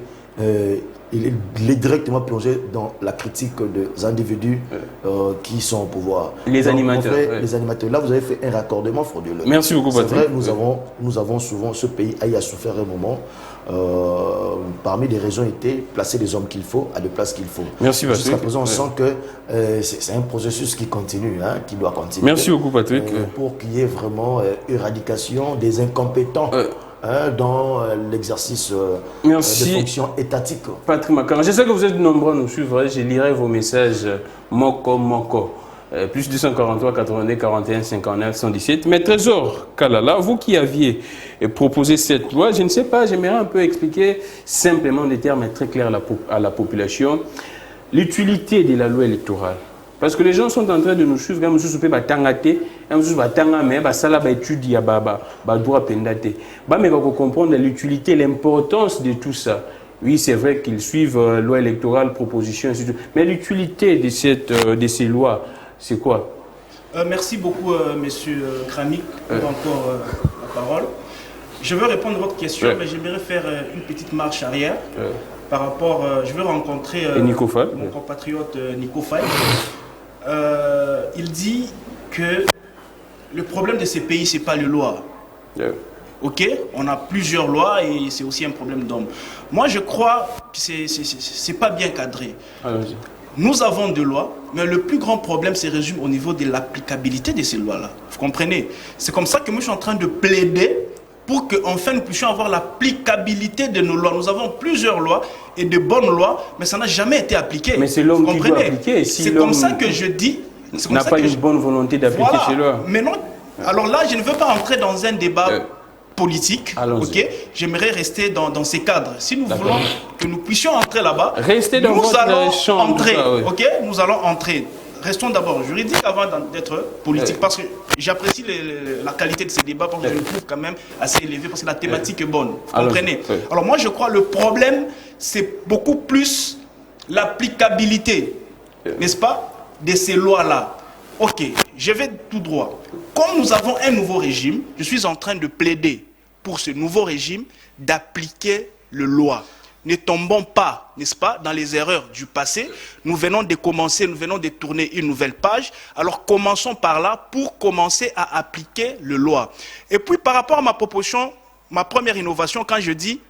[SPEAKER 4] il est directement plongé dans la critique des individus qui sont au pouvoir.
[SPEAKER 1] Les animateurs.
[SPEAKER 4] Les animateurs. Là, vous avez fait un raccordement frauduleux.
[SPEAKER 1] Merci beaucoup, Patrick.
[SPEAKER 4] C'est vrai, nous avons souvent, ce pays a souffert un moment. Parmi les raisons étaient placer les hommes qu'il faut à des places qu'il faut.
[SPEAKER 1] Merci, Patrick.
[SPEAKER 4] Jusqu'à présent, on sent que c'est un processus qui continue, hein, qui doit continuer.
[SPEAKER 1] Merci beaucoup, Patrick.
[SPEAKER 4] Pour qu'il y ait vraiment éradication des incompétents. Dans l'exercice de fonctions étatiques.
[SPEAKER 1] Patrick Makara, je sais que vous êtes nombreux à nous suivre. Je lirai vos messages Moko. Plus 243 82 41 59 117. Mais Trésor Kalala, vous qui aviez proposé cette loi, je ne sais pas, j'aimerais un peu expliquer simplement des termes très clairs à la population l'utilité de la loi électorale. Parce que les gens sont en train de nous suivre, nous suivons pas tangate, nous suivons pas tangame, bah ça là bah étudier bah droit pendate. Bah mais faut comprendre l'utilité, l'importance de tout ça. Oui, c'est vrai qu'ils suivent loi électorale, proposition, etc. Mais l'utilité de ces lois, c'est quoi?
[SPEAKER 2] Merci beaucoup, Monsieur Kramik, pour encore la parole. Je veux répondre à votre question, mais j'aimerais faire une petite marche arrière. Par rapport, je veux rencontrer mon compatriote Nico Faye. Il dit que le problème de ces pays, ce n'est pas les lois. Ok, on a plusieurs lois et c'est aussi un problème d'homme. Moi, je crois que ce n'est pas bien cadré. Nous avons des lois, mais le plus grand problème se résume au niveau de l'applicabilité de ces lois-là. Vous comprenez? C'est comme ça que moi, je suis en train de plaider pour qu'enfin nous puissions avoir l'applicabilité de nos lois. Nous avons plusieurs lois et de bonnes lois, mais ça n'a jamais été appliqué.
[SPEAKER 1] Mais c'est l'homme qui doit appliquer. Si
[SPEAKER 2] c'est comme ça que je dis...
[SPEAKER 1] n'a pas une bonne volonté d'appliquer ces lois.
[SPEAKER 2] Mais non, alors là, je ne veux pas entrer dans un débat politique. Ok, j'aimerais rester dans ces cadres. Si nous voulons que nous puissions entrer là-bas, nous allons entrer. Ok, nous allons entrer. Restons d'abord juridiques avant d'être politique, parce que j'apprécie la qualité de ces débats, parce que je le trouve quand même assez élevé, parce que la thématique est bonne. Vous comprenez? Alors moi, je crois que le problème, c'est beaucoup plus l'applicabilité, n'est-ce pas, de ces lois-là. Ok, je vais tout droit. Comme nous avons un nouveau régime, je suis en train de plaider pour ce nouveau régime d'appliquer les lois. Ne tombons pas, n'est-ce pas, dans les erreurs du passé. Nous venons de commencer, nous venons de tourner une nouvelle page. Alors commençons par là pour commencer à appliquer les lois. Et puis par rapport à ma proposition, ma première innovation, quand je dis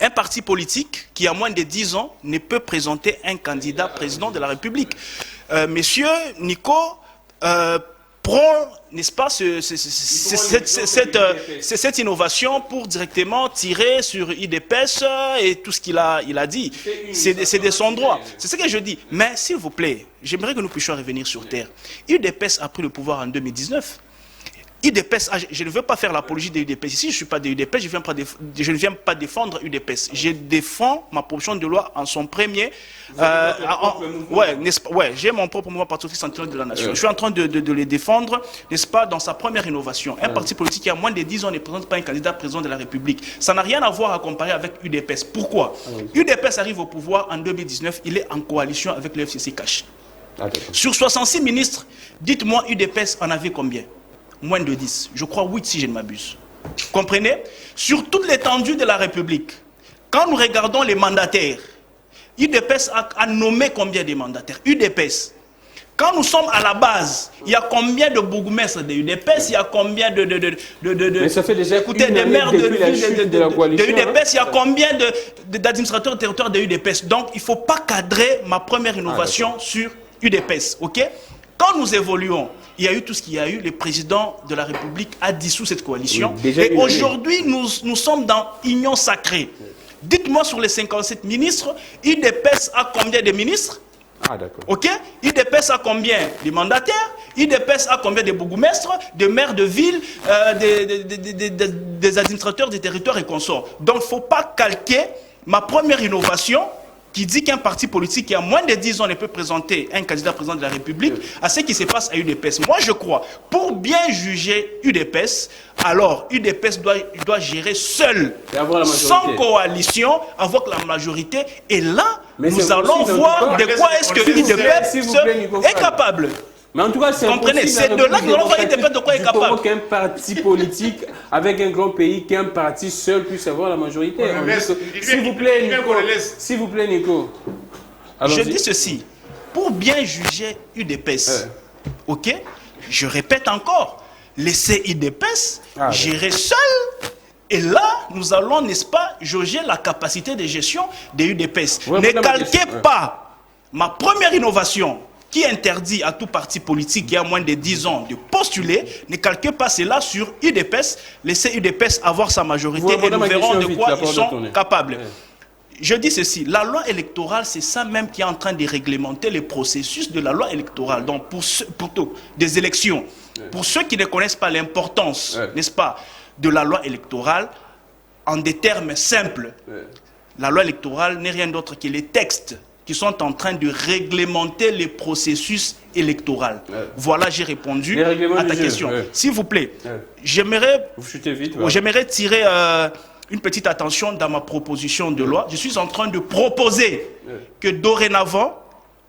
[SPEAKER 2] un parti politique qui a moins de 10 ans ne peut présenter un candidat président de la République. Monsieur Nico prend, n'est-ce pas, cette innovation pour directement tirer sur UDPS et tout ce qu'il a dit. C'est de son droit. C'est ce que je dis. Mais s'il vous plaît, j'aimerais que nous puissions revenir sur terre. UDPS a pris le pouvoir en 2019. UDPS, je ne veux pas faire l'apologie de UDPS. Ici, je ne suis pas de UDPS, je ne viens pas défendre UDPS. Je défends ma proposition de loi en son premier. J'ai mon propre mouvement Parti central de la nation. Je suis en train de les défendre, n'est-ce pas, dans sa première innovation. Un parti politique qui a moins de 10 ans ne présente pas un candidat président de la République. Ça n'a rien à voir à comparer avec UDPS. Pourquoi? UDPS arrive au pouvoir en 2019, il est en coalition avec le FCC Cash. Sur 66 ministres, dites-moi, UDPS en avait combien? Moins de 10. Je crois 8 si je ne m'abuse. Comprenez? Sur toute l'étendue de la République, quand nous regardons les mandataires, UDPS a nommé combien de mandataires? UDPS. Quand nous sommes à la base, il y a combien de bourgmestres de UDPS? Il y a combien
[SPEAKER 1] Mais ça fait déjà
[SPEAKER 2] des maires de UDPS? Il y a combien d'administrateurs de territoire de UDPS? Donc, il ne faut pas cadrer ma première innovation sur UDPS. Ok? Quand nous évoluons, il y a eu tout ce qu'il y a eu. Le président de la République a dissous cette coalition. Et aujourd'hui, nous sommes dans union sacrée. Dites-moi, sur les 57 ministres, UDPS a combien de ministres? Ok? UDPS a combien de mandataires? UDPS a combien de bourgmestres, de maires de ville, des administrateurs des territoires et consorts? Donc, il ne faut pas calquer ma première innovation qui dit qu'un parti politique qui a moins de 10 ans ne peut présenter un candidat président de la République à ce qui se passe à UDPS. Moi, je crois, pour bien juger UDPS, alors UDPS doit gérer seul, sans coalition, avoir la majorité. Et là, nous allons voir de quoi est-ce que UDPS est capable.
[SPEAKER 1] Mais en tout cas, c'est
[SPEAKER 2] comprenez, c'est de là que nous allons voir UDPS de quoi est capable.
[SPEAKER 1] Qu'un parti politique avec un grand pays, qu'un parti seul puisse avoir la majorité. S'il vous plaît, Nico.
[SPEAKER 2] Je dis ceci, pour bien juger UDPS, ok, je répète encore, laissez UDPS gérer seul. Et là, nous allons, n'est-ce pas, jauger la capacité de gestion des UDPS. Ne calquez pas ma première innovation qui interdit à tout parti politique qui a moins de 10 ans de postuler, ne calquez pas cela sur UDPS, laissez UDPS avoir sa majorité et nous verrons de quoi ils sont capables. Je dis ceci, la loi électorale, c'est ça même qui est en train de réglementer le processus de la loi électorale, donc plutôt des élections. Pour ceux qui ne connaissent pas l'importance, n'est-ce pas, de la loi électorale, en des termes simples, la loi électorale n'est rien d'autre que les textes qui sont en train de réglementer les processus électoraux. Voilà, j'ai répondu à ta question. S'il vous plaît, j'aimerais tirer une petite attention dans ma proposition de loi. Je suis en train de proposer que dorénavant,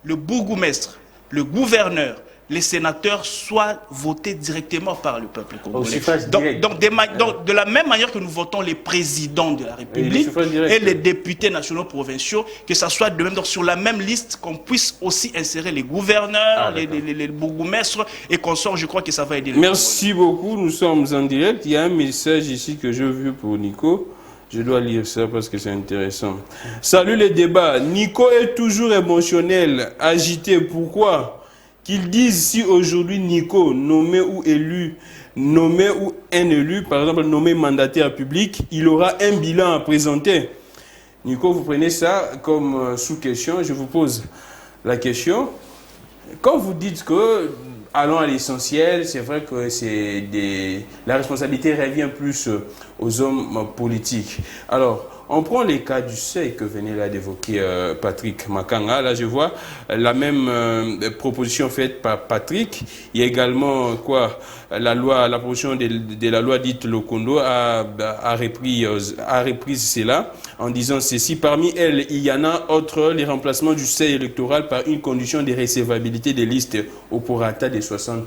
[SPEAKER 2] le bourgmestre, le gouverneur, les sénateurs soient votés directement par le peuple congolais. Donc, de la même manière que nous votons les présidents de la République et les députés nationaux provinciaux, que ça soit de même, donc sur la même liste, qu'on puisse aussi insérer les gouverneurs, les bourgmestres et consorts. Je crois que ça va aider.
[SPEAKER 1] Merci beaucoup, nous sommes en direct. Il y a un message ici que je veux pour Nico. Je dois lire ça parce que c'est intéressant. Salut les débats. Nico est toujours émotionnel, agité. Pourquoi ? Qu'ils disent si aujourd'hui Nico, nommé ou un élu, par exemple nommé mandataire public, il aura un bilan à présenter. Nico, vous prenez ça comme sous-question. Je vous pose la question. Quand vous dites que, allons à l'essentiel, c'est vrai que la responsabilité revient plus aux hommes politiques. Alors, on prend les cas du seuil que venait là d'évoquer Patrick Makanga. Là, je vois la même proposition faite par Patrick. Il y a également quoi, la proposition de la loi dite Lokondo a repris cela en disant ceci. Parmi elles, il y en a autre, les remplacements du seuil électoral par une condition de recevabilité des listes au prorata de 60%.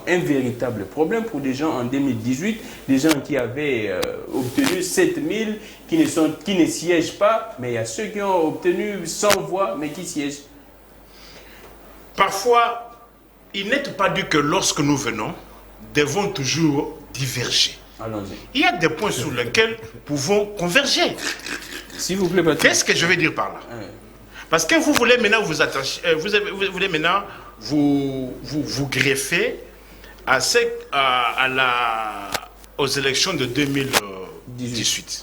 [SPEAKER 1] Un véritable problème pour des gens en 2018, des gens qui avaient obtenu 7000 qui ne siègent pas, mais il y a ceux qui ont obtenu 100 voix, mais qui siègent.
[SPEAKER 3] Parfois, il n'est pas dit que lorsque nous venons, devons toujours diverger.
[SPEAKER 1] Allons-y.
[SPEAKER 3] Il y a des points sur lesquels nous pouvons converger.
[SPEAKER 1] S'il vous plaît, Patrick.
[SPEAKER 3] Qu'est-ce que je veux dire par là? Parce que vous voulez maintenant vous attacher, voulez maintenant vous greffer aux élections de 2018.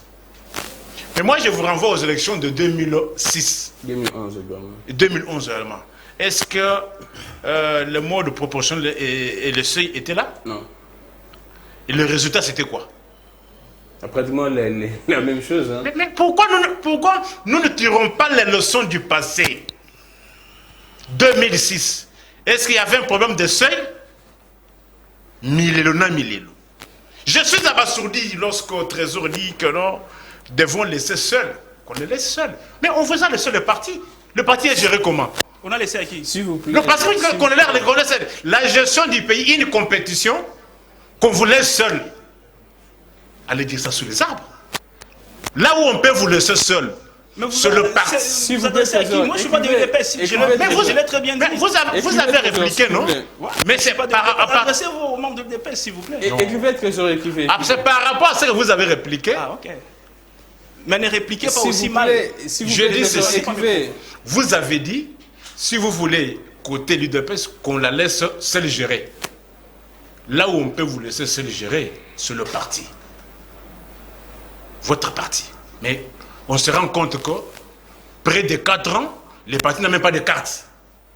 [SPEAKER 3] Mais moi, je vous renvoie aux élections de 2006.
[SPEAKER 1] 2011 également.
[SPEAKER 3] 2011 également. Est-ce que le mode de proportion et le seuil étaient là?
[SPEAKER 1] Non.
[SPEAKER 3] Et le résultat, c'était quoi?
[SPEAKER 1] Pratiquement la même chose. Hein.
[SPEAKER 3] Mais pourquoi nous ne tirons pas les leçons du passé? 2006. Est-ce qu'il y avait un problème de seuil? Millélo. Je suis abasourdi lorsque le Trésor dit que non, devons laisser seul. Qu'on les laisse seuls. Mais on faisait laisser le parti. Le parti est géré comment?
[SPEAKER 2] On a laissé à qui?
[SPEAKER 1] S'il vous plaît.
[SPEAKER 3] Le parti qu'on laisse la gestion du pays, une compétition qu'on vous laisse seul. Allez dire ça sous les arbres. Là où on peut vous laisser seul, c'est le parti.
[SPEAKER 2] Si vous adressez à qui? Moi, je ne suis pas de l'UDPS. Mais vous l'avez très bien dit.
[SPEAKER 3] Vous avez répliqué, non? Mais c'est pas
[SPEAKER 2] adressez-vous aux membres de l'UDPS, s'il vous plaît.
[SPEAKER 1] Écrivez, Trésor, écrivez.
[SPEAKER 3] C'est par rapport à ce que vous avez répliqué.
[SPEAKER 2] Ah, ok. Mais ne répliquez pas aussi mal.
[SPEAKER 3] Je dis ceci. Vous avez dit, si vous voulez, côté l'UDPS, qu'on la laisse seule gérer. Là où on peut vous laisser seul gérer, c'est le parti. Votre parti. Mais on se rend compte que près de 4 ans, les partis n'ont même pas de carte.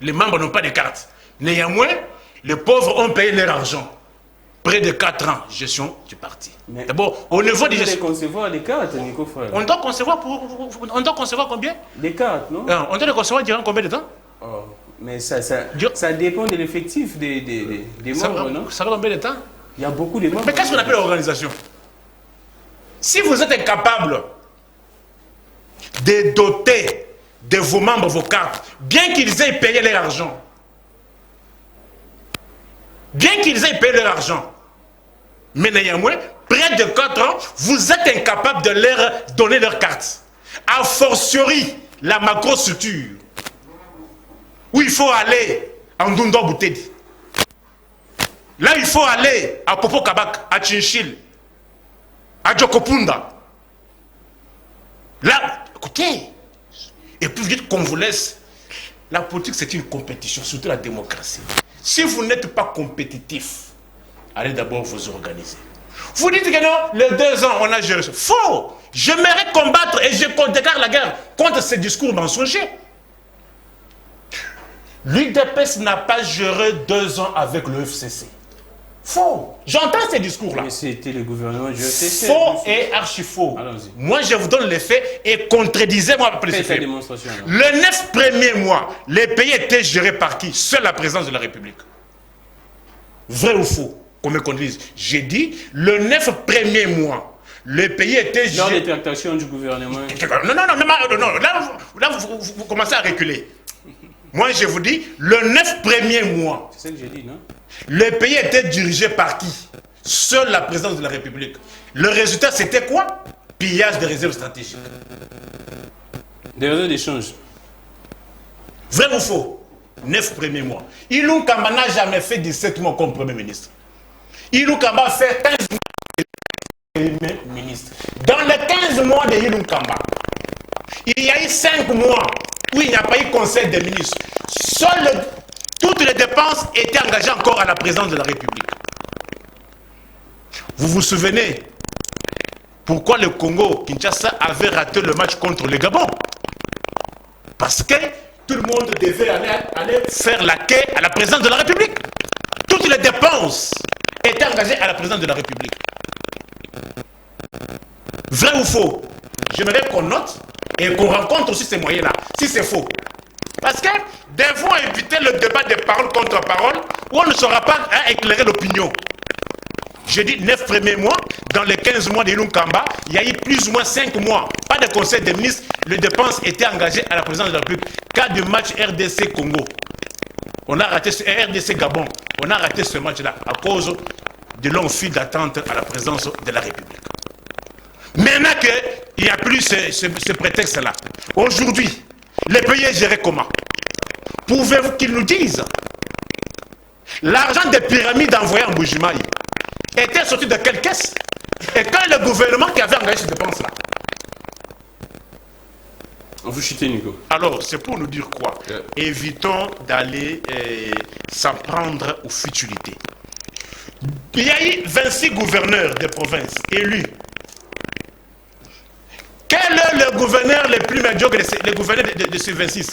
[SPEAKER 3] Les membres n'ont pas de carte. Néanmoins, les pauvres ont payé leur argent. près de 4 ans, gestion du parti. D'abord, au niveau des gestions...
[SPEAKER 1] On doit concevoir des cartes, Nico Frère.
[SPEAKER 3] On doit concevoir combien?
[SPEAKER 1] Des cartes, non?
[SPEAKER 3] On doit les concevoir durant combien de temps?
[SPEAKER 1] Oh, mais ça dépend de l'effectif des membres, non?
[SPEAKER 3] Ça va combien de temps?
[SPEAKER 1] Il y a beaucoup de membres.
[SPEAKER 3] Mais qu'est-ce qu'on appelle l'organisation? Si vous êtes incapable de doter de vos membres vos cartes, bien qu'ils aient payé leur argent, mais néanmoins, près de 4 ans, vous êtes incapable de leur donner leurs cartes. A fortiori, la macro-structure, où il faut aller en Dundo Boutedi. Là, il faut aller à Popo Kabak, à Chinchil, à Djokopunda. Là, écoutez, et puis vous dites qu'on vous laisse. La politique, c'est une compétition, surtout la démocratie. Si vous n'êtes pas compétitif, allez d'abord vous organiser. Vous dites que non, les 2 ans, on a géré ça. Faux! J'aimerais combattre et je déclare la guerre contre ces discours mensongers. L'UDPS n'a pas géré 2 ans avec le FCC. Faux. J'entends ces discours-là.
[SPEAKER 1] Mais c'était le gouvernement du FCC.
[SPEAKER 3] Faux et archi faux. Moi, je vous donne les faits et contredisez-moi après les faits. Le 9 premiers mois, les pays étaient gérés par qui? Seule la présidence de la République. Vrai ou faux? Qu'on me contredise. J'ai dit, le 9 premiers mois, le pays était géré...
[SPEAKER 1] Lors des tractations du gouvernement.
[SPEAKER 3] Non. Là, vous commencez à reculer. Moi, je vous dis, le 9 premiers mois...
[SPEAKER 1] C'est ce que j'ai dit, non?
[SPEAKER 3] Le pays était dirigé par qui? Seule la présidence de la République. Le résultat, c'était quoi? Pillage des réserves stratégiques.
[SPEAKER 1] Des réserves d'échange.
[SPEAKER 3] Vrai ou faux? 9 premiers mois. Ilou Kamba n'a jamais fait 17 mois comme Premier ministre. Ilou Kamba fait 15 mois comme ministre. Dans les 15 mois de Ilou Kamba, il y a eu 5 mois où il n'y a pas eu conseil des ministres. Toutes les dépenses étaient engagées encore à la présidence de la République. Vous vous souvenez pourquoi le Congo, Kinshasa, avait raté le match contre le Gabon? Parce que tout le monde devait aller faire la quai à la présidence de la République. Toutes les dépenses étaient engagées à la présidence de la République. Vrai ou faux? J'aimerais qu'on note et qu'on rencontre aussi ces moyens-là, si c'est faux. Parce que devons éviter le débat de parole contre parole où on ne saura pas éclairer l'opinion. J'ai dit 9 premiers mois, dans les 15 mois de Ilou Kamba, il y a eu plus ou moins 5 mois. Pas de conseil des ministres, les dépenses étaient engagées à la présidence de la République. Cas du match RDC Congo. On a raté ce RDC Gabon. On a raté ce match-là à cause de longues files d'attente à la présidence de la République. Maintenant qu'il n'y a plus ce prétexte-là, aujourd'hui, le pays est géré comment? Pouvez-vous qu'ils nous disent? L'argent des pyramides envoyé en Bujimaï était sorti de quelle caisse? Et quand le gouvernement qui avait engagé ces dépenses-là?
[SPEAKER 1] Vous chutez, Nico.
[SPEAKER 3] Alors, c'est pour nous dire quoi? Évitons d'aller s'en prendre aux futilités. Il y a eu 26 gouverneurs de provinces élus. Quel est le gouverneur le plus médiocre des gouverneurs de ces 26?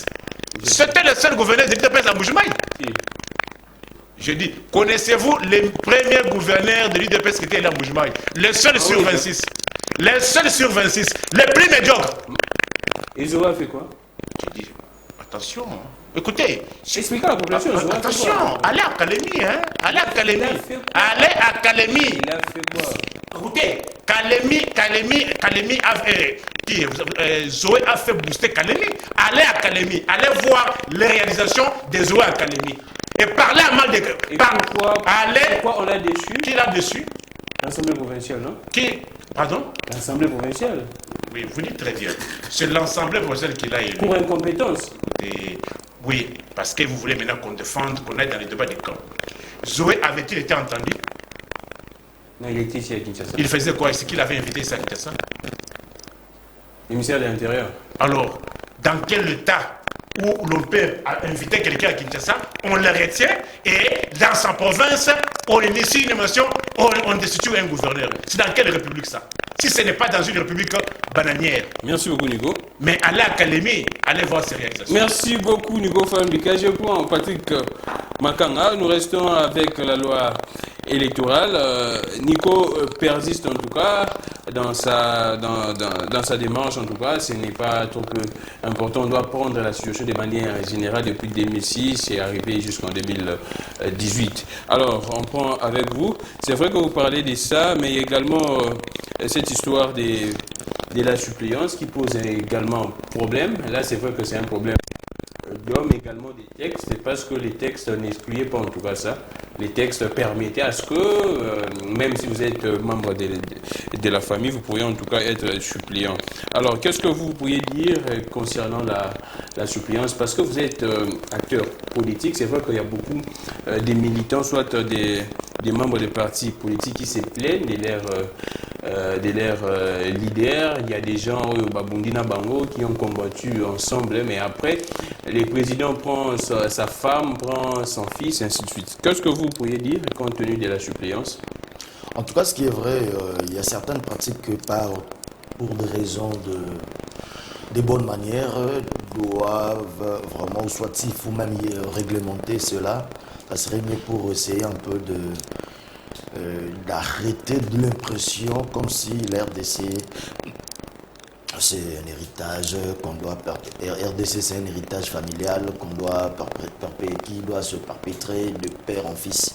[SPEAKER 3] C'était le seul gouverneur de l'UDPS à Bujimaï. Je dis, connaissez-vous les premiers gouverneurs de l'UDPS qui étaient là à Bujimaï? Le seul sur 26. Le seul sur 26. Le plus médiocre.
[SPEAKER 1] Et Zoé a fait quoi?
[SPEAKER 3] Je dis, attention. Écoutez.
[SPEAKER 1] Expliquez à la population.
[SPEAKER 3] Attention. Allez à Kalemi. Hein? Allez à Kalemi. Allez à Kalemi.
[SPEAKER 1] Il a fait quoi?
[SPEAKER 3] Écoutez, Kalemi Zoé a fait booster Kalemi. Allez à Kalemi. Allez voir les réalisations de Zoé à Kalemi. Et parlez à mal de...
[SPEAKER 1] Pourquoi on l'a déçu?
[SPEAKER 3] Qui l'a déçu?
[SPEAKER 1] L'Assemblée provinciale, non?
[SPEAKER 3] Qui? Pardon?
[SPEAKER 1] L'Assemblée provinciale.
[SPEAKER 3] Oui, vous dites très bien. C'est l'Assemblée provinciale qui l'a élu.
[SPEAKER 1] Pour incompétence.
[SPEAKER 3] Oui, parce que vous voulez maintenant qu'on défende, qu'on aille dans les débats des camps. Zoé avait-il été entendu?
[SPEAKER 1] Non, il était ici à Kinshasa.
[SPEAKER 3] Il faisait quoi? Est-ce qu'il avait invité ici à Kinshasa?
[SPEAKER 1] Le ministère de l'Intérieur.
[SPEAKER 3] Alors, dans quel état où l'on peut inviter quelqu'un à Kinshasa, on le retient et dans sa province, on initie une émotion, on destitue un gouverneur. C'est dans quelle république ça? Si ce n'est pas dans une république bananière.
[SPEAKER 1] Merci beaucoup, Nico.
[SPEAKER 3] Mais allez à Kalemi, allez voir ces réalisations.
[SPEAKER 1] Merci beaucoup, Nico Fambika. Je prends Patrick Makanga. Nous restons avec la loi électorale. Nico persiste en tout cas dans sa démarche, en tout cas, ce n'est pas trop important. On doit prendre la situation de manière générale depuis 2006 et arriver jusqu'en 2018. Alors, on prend avec vous. C'est vrai que vous parlez de ça, mais il y a également cette histoire de la suppléance qui pose également problème. Là, c'est vrai que c'est un problème d'hommes, également des textes, parce que les textes n'excluaient pas en tout cas ça. Les textes permettaient à ce que, même si vous êtes membre de la famille, vous pourriez en tout cas être suppléant. Alors, qu'est-ce que vous pourriez dire concernant la suppléance? Parce que vous êtes acteur politique, c'est vrai qu'il y a beaucoup de militants, soit des membres des partis politiques qui se plaignent de leurs leaders. Il y a des gens au Babundina Bango qui ont combattu ensemble, mais après, le président prend sa femme, prend son fils, et ainsi de suite. Qu'est-ce que vous pourriez dire compte tenu de la suppléance?
[SPEAKER 4] En tout cas, ce qui est vrai, il y a certaines pratiques que pour des raisons de bonnes manières, doivent vraiment, ou soit il faut même réglementer cela, ça serait mieux pour essayer un peu d'arrêter de l'impression comme si l'RDC c'est un héritage qu'on doit RDC c'est un héritage familial qu'on doit qui doit se perpétrer de père en fils.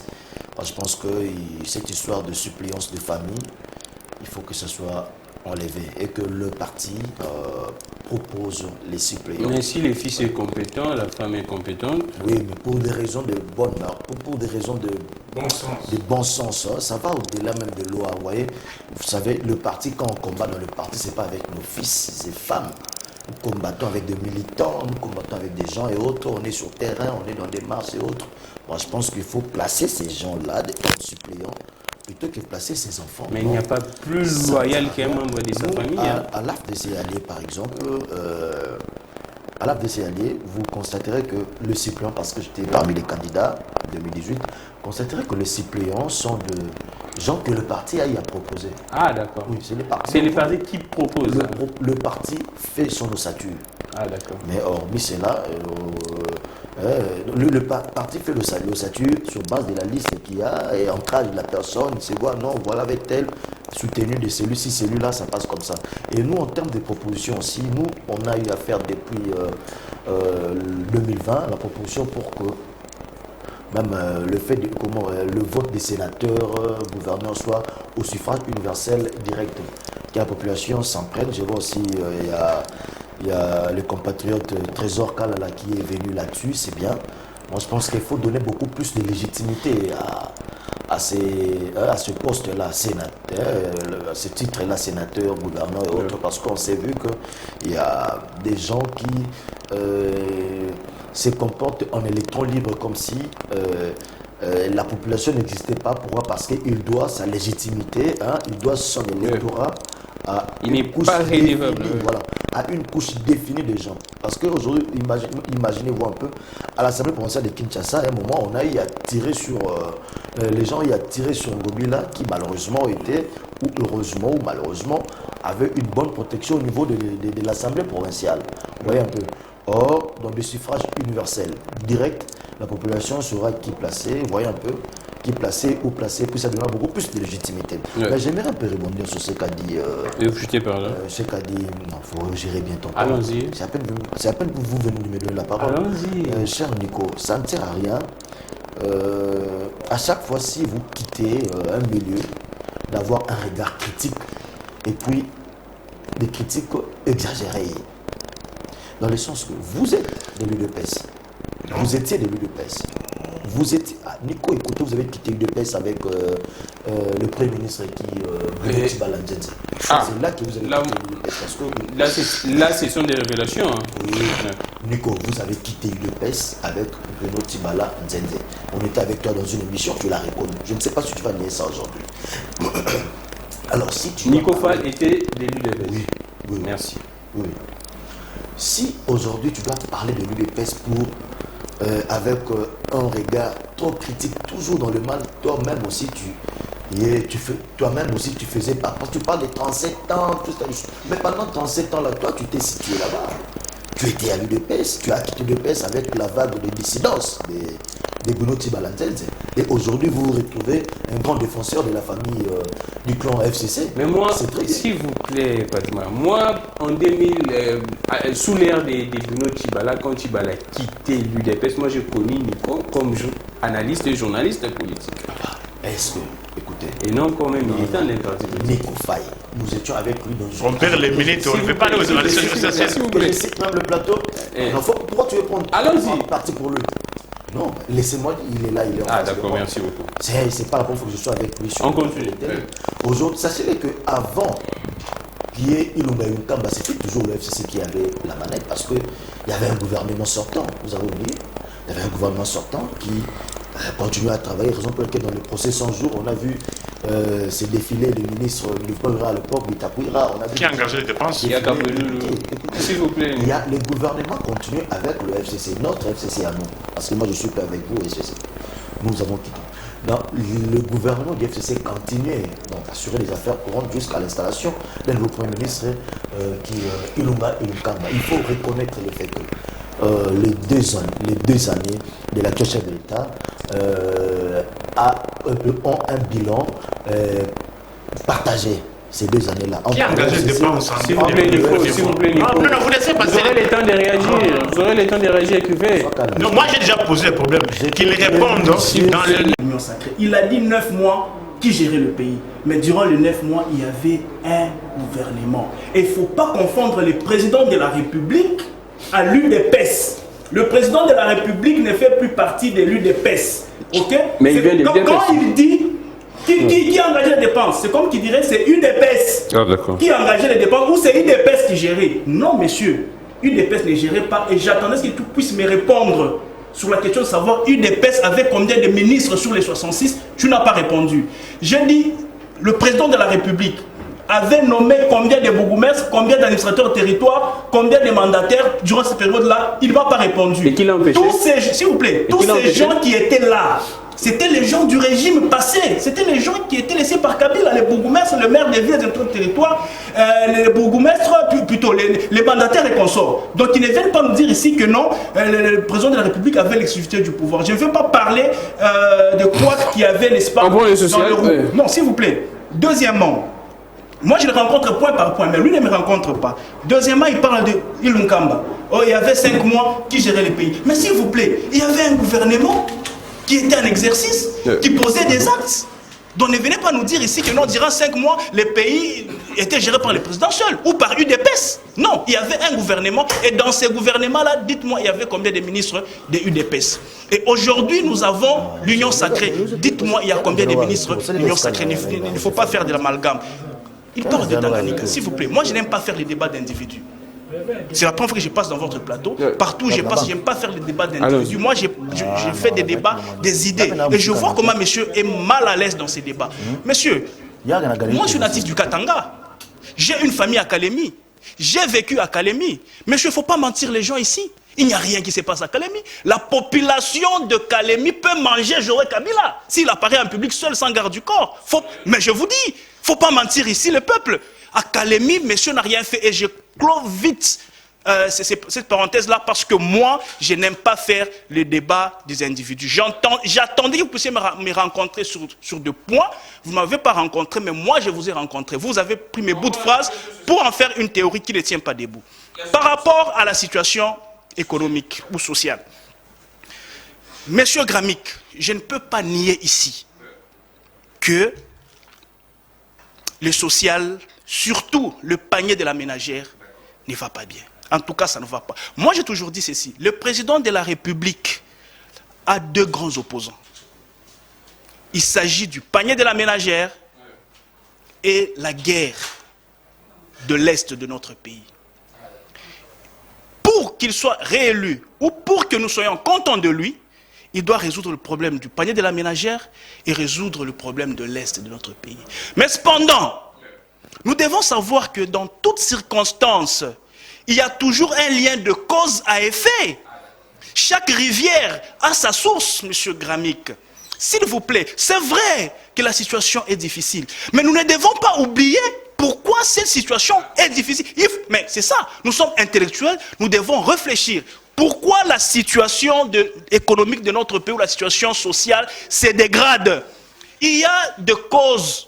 [SPEAKER 4] Moi, je pense que cette histoire de suppléance de famille, il faut que ça soit enlevé et que le parti propose les suppléants.
[SPEAKER 1] Mais si le fils est compétent, la femme est compétente.
[SPEAKER 4] Oui, mais pour des raisons de bonne mœurs, pour des raisons de bon sens, hein, ça va au-delà même de loi. Vous voyez, vous savez, le parti, quand on combat dans le parti, c'est pas avec nos fils et femmes. Nous combattons avec des militants, nous combattons avec des gens et autres. On est sur terrain, on est dans des marches et autres. Moi, je pense qu'il faut placer ces gens-là, des suppléants, plutôt que placer ses enfants.
[SPEAKER 1] Mais il n'y a pas plus loyal qu'un membre de sa famille.
[SPEAKER 4] À l'AFDC Allié, par exemple, à l'AFDC Allié, vous constaterez que le suppléant, parce que j'étais parmi les candidats en 2018, vous constaterez que les suppléants sont de gens que le parti a proposé.
[SPEAKER 1] Ah, d'accord.
[SPEAKER 4] Oui, c'est les partis.
[SPEAKER 1] C'est les partis qui proposent.
[SPEAKER 4] Le parti fait son ossature.
[SPEAKER 1] Ah, d'accord.
[SPEAKER 4] Mais hormis cela, le parti fait l'ossature sur base de la liste qu'il y a et encourage la personne, il se voit, non, voilà avec tel soutenu de celui-ci, celui-là, ça passe comme ça. Et nous, en termes de propositions aussi, nous, on a eu à faire depuis 2020 la proposition pour que même le vote des sénateurs, gouverneurs soit au suffrage universel direct, que la population s'en prenne. Je vois aussi, il y a le compatriote Trésor Kalala qui est venu là-dessus, c'est bien. Moi, je pense qu'il faut donner beaucoup plus de légitimité à ce poste-là, à ce titre-là, sénateur, gouverneur et autres, parce qu'on s'est vu qu'il y a des gens qui se comportent en électron libre comme si la population n'existait pas. Pourquoi? Parce qu'il doit sa légitimité, il doit son électorat à une couche définie, voilà, à une couche définie de gens. Parce qu'aujourd'hui, imaginez-vous un peu, à l'Assemblée provinciale de Kinshasa, à un moment, on a eu à tirer sur les gens, y a tiré sur Ngobila, qui malheureusement était, ou heureusement ou malheureusement, avait une bonne protection au niveau de l'Assemblée provinciale. Vous voyez un peu. Or, dans le suffrage universel direct, la population sera qui placée, vous voyez un peu, qui placé ou placé, puis ça donnera beaucoup plus de légitimité. Ouais. Mais j'aimerais un peu rebondir sur ce qu'a dit. Ce qu'a dit, il faut gérer bien ton temps.
[SPEAKER 1] Allons-y.
[SPEAKER 4] C'est à peine que vous venez de me donner la parole.
[SPEAKER 1] Allons-y.
[SPEAKER 4] Cher Nico, ça ne sert à rien. À chaque fois, si vous quittez un milieu, d'avoir un regard critique et puis des critiques exagérées. Dans le sens que vous êtes de l'UDPS. Vous étiez de l'UDPS. Vous étiez. Nico, écoutez, vous avez quitté l'UDPS avec le Premier ministre qui Balanjense. C'est là que vous avez quitté l'UDPS.
[SPEAKER 1] Là, ce sont des révélations. Hein.
[SPEAKER 4] Oui. Nico, vous avez quitté l'UDPS avec Bruno Tibala Nzenze. On était avec toi dans une émission, tu l'as reconnu. Je ne sais pas si tu vas nier ça aujourd'hui. Alors, si tu.
[SPEAKER 1] Nico Fall était de l'UDPS.
[SPEAKER 4] Oui.
[SPEAKER 1] Merci.
[SPEAKER 4] Oui. Si aujourd'hui tu dois parler de l'UDPS avec un regard trop critique, toujours dans le mal, toi-même aussi tu faisais pas. Parce que tu parles de 37 ans, tout ça. Mais pendant 37 ans là, toi tu t'es situé là-bas. Tu étais à l'UDPS, tu as quitté l'UDPS avec la vague de dissidence de Bruno Tibala Nzenze. Et aujourd'hui, vous vous retrouvez un grand défenseur de la famille du clan FCC.
[SPEAKER 1] Mais moi, s'il vous plaît, Fatima, moi, en 2000, sous l'ère de Bruno Tshibala, quand Tshibala a quitté l'UDPS, moi j'ai connu Nico comme analyste et journaliste politique.
[SPEAKER 4] Est-ce que, écoutez...
[SPEAKER 1] Et non comme un militant d'un parti politique.
[SPEAKER 4] Nico Faye, nous étions avec lui dans une...
[SPEAKER 3] On perd les minutes, on ne fait pas les journalistes.
[SPEAKER 4] Je cite même le plateau. Pourquoi tu veux prendre parti pour lui? Non, laissez-moi, il est là, il est en
[SPEAKER 1] Ah d'accord, merci beaucoup.
[SPEAKER 4] C'est pas la première fois que je suis avec lui.
[SPEAKER 1] On continue.
[SPEAKER 4] Aujourd'hui, sachez qu'avant qu'il y ait Ilunga Yunkamba, c'était toujours le FCC qui avait la manette parce qu'il y avait un gouvernement sortant, vous avez oublié, il y avait un gouvernement sortant qui continuait à travailler, raison pour laquelle dans le procès 100 jours, on a vu ces défilés de ministres du Gouvernement à l'époque, Bitakuira, on a vu...
[SPEAKER 3] Qui a engagé les dépenses?
[SPEAKER 1] Il y a s'il vous plaît.
[SPEAKER 4] Il y a, le gouvernement continue avec le FCC, notre FCC à nous, parce que moi je suis plus avec vous, FCC. Nous avons quitté. Donc, le gouvernement du FCC continuait donc, à assurer les affaires courantes jusqu'à l'installation d'un nouveau Premier ministre Ilunga Ilunkamba. Il faut reconnaître le fait que les deux années de l'actuel chef de l'État ont un bilan partagé. Ces 2 années-là.
[SPEAKER 3] Qui a engagé les dépenses?
[SPEAKER 1] S'il vous plaît, Nico.
[SPEAKER 3] Non, vous laissez passer.
[SPEAKER 1] Vous aurez le temps de réagir. Vous aurez le temps de réagir, écrivez.
[SPEAKER 3] Non, moi j'ai déjà posé le problème. Qu'il réponde dans
[SPEAKER 5] l'Union sacrée. Il a dit 9 mois qui gérait le pays. Mais durant les 9 mois, il y avait un gouvernement. Et il ne faut pas confondre le président de la République à l'UDPS. Le président de la République ne fait plus partie de l'UDPS. Ok?
[SPEAKER 1] Mais il vient de l'UDPS.
[SPEAKER 5] Quand il dit qui a engagé les dépenses, c'est comme qui dirait c'est UDPS qui a engagé les dépenses ou c'est UDPS qui gérait. Non, monsieur, UDPS ne gérait pas et j'attendais qu'il puisse me répondre sur la question de savoir UDPS avait combien de ministres sur les 66. Tu n'as pas répondu. J'ai dit le président de la République avait nommé combien de bourgmestres, combien d'administrateurs territoire, combien de mandataires durant cette période-là. Il ne m'a pas répondu.
[SPEAKER 1] Et qui l'a empêché?
[SPEAKER 5] S'il vous plaît, tous ces gens qui étaient là, c'était les gens du régime passé. C'était les gens qui étaient laissés par Kabila, les bourgmestres, le maire des villes et de territoire, les bourgmestres, plutôt les mandataires et consorts. Donc ils ne viennent pas nous dire ici que non, le président de la République avait l'exclusivité du pouvoir. Je ne veux pas parler de quoi qu'il y avait, n'est-ce pas, dans le roux. Non, s'il vous plaît. Deuxièmement, moi je le rencontre point par point, mais lui ne me rencontre pas. Deuxièmement, il parle de Ilunkamba. Oh, il y avait 5 mois qui gérait le pays. Mais s'il vous plaît, il y avait un gouvernement qui était en exercice, qui posait des actes. Donc ne venez pas nous dire ici que non, durant 5 mois, le pays était géré par le président seul ou par UDPS. Non, il y avait un gouvernement et dans ces gouvernements-là, dites-moi, il y avait combien de ministres de UDPS? Et aujourd'hui, nous avons l'Union sacrée. Dites-moi, il y a combien de ministres de l'Union sacrée? Il ne faut pas faire de l'amalgame. Il parle de Tanganyika, s'il vous plaît. Moi, je n'aime pas faire les débats d'individus. C'est la première fois que je passe dans votre plateau. Partout où je passe, je n'aime pas faire les débats d'individus. Moi, j'ai fait des débats, des idées. Et je vois comment monsieur est mal à l'aise dans ces débats. Monsieur, moi, je suis natif du Katanga. J'ai une famille à Kalemi. J'ai vécu à Kalemi. Monsieur, il ne faut pas mentir les gens ici. Il n'y a rien qui se passe à Kalemi. La population de Kalemi peut manger Joël Kabila s'il apparaît en public seul sans garde du corps. Mais je vous dis, il ne faut pas mentir ici le peuple. À Kalemi, monsieur n'a rien fait. Et je clôt vite cette parenthèse-là parce que moi, je n'aime pas faire les débats des individus. J'attendais que vous puissiez me rencontrer sur 2 points. Vous ne m'avez pas rencontré, mais moi, je vous ai rencontré. Vous avez pris mes bouts de phrases pour en faire une théorie qui ne tient pas debout. Par rapport à la situation économique ou sociale, Monsieur Gramic, je ne peux pas nier ici que le social, surtout le panier de la ménagère, ne va pas bien. En tout cas, ça ne va pas. Moi, j'ai toujours dit ceci. Le président de la République a 2 grands opposants. Il s'agit du panier de la ménagère et la guerre de l'Est de notre pays. Pour qu'il soit réélu ou pour que nous soyons contents de lui, il doit résoudre le problème du panier de la ménagère et résoudre le problème de l'Est de notre pays. Mais cependant, nous devons savoir que dans toutes circonstances, il y a toujours un lien de cause à effet. Chaque rivière a sa source, monsieur Gramic. S'il vous plaît, c'est vrai que la situation est difficile. Mais nous ne devons pas oublier pourquoi cette situation est difficile. Mais c'est ça, nous sommes intellectuels, nous devons réfléchir.
[SPEAKER 2] Pourquoi la situation économique de notre pays ou la situation sociale se dégrade? Il y a des causes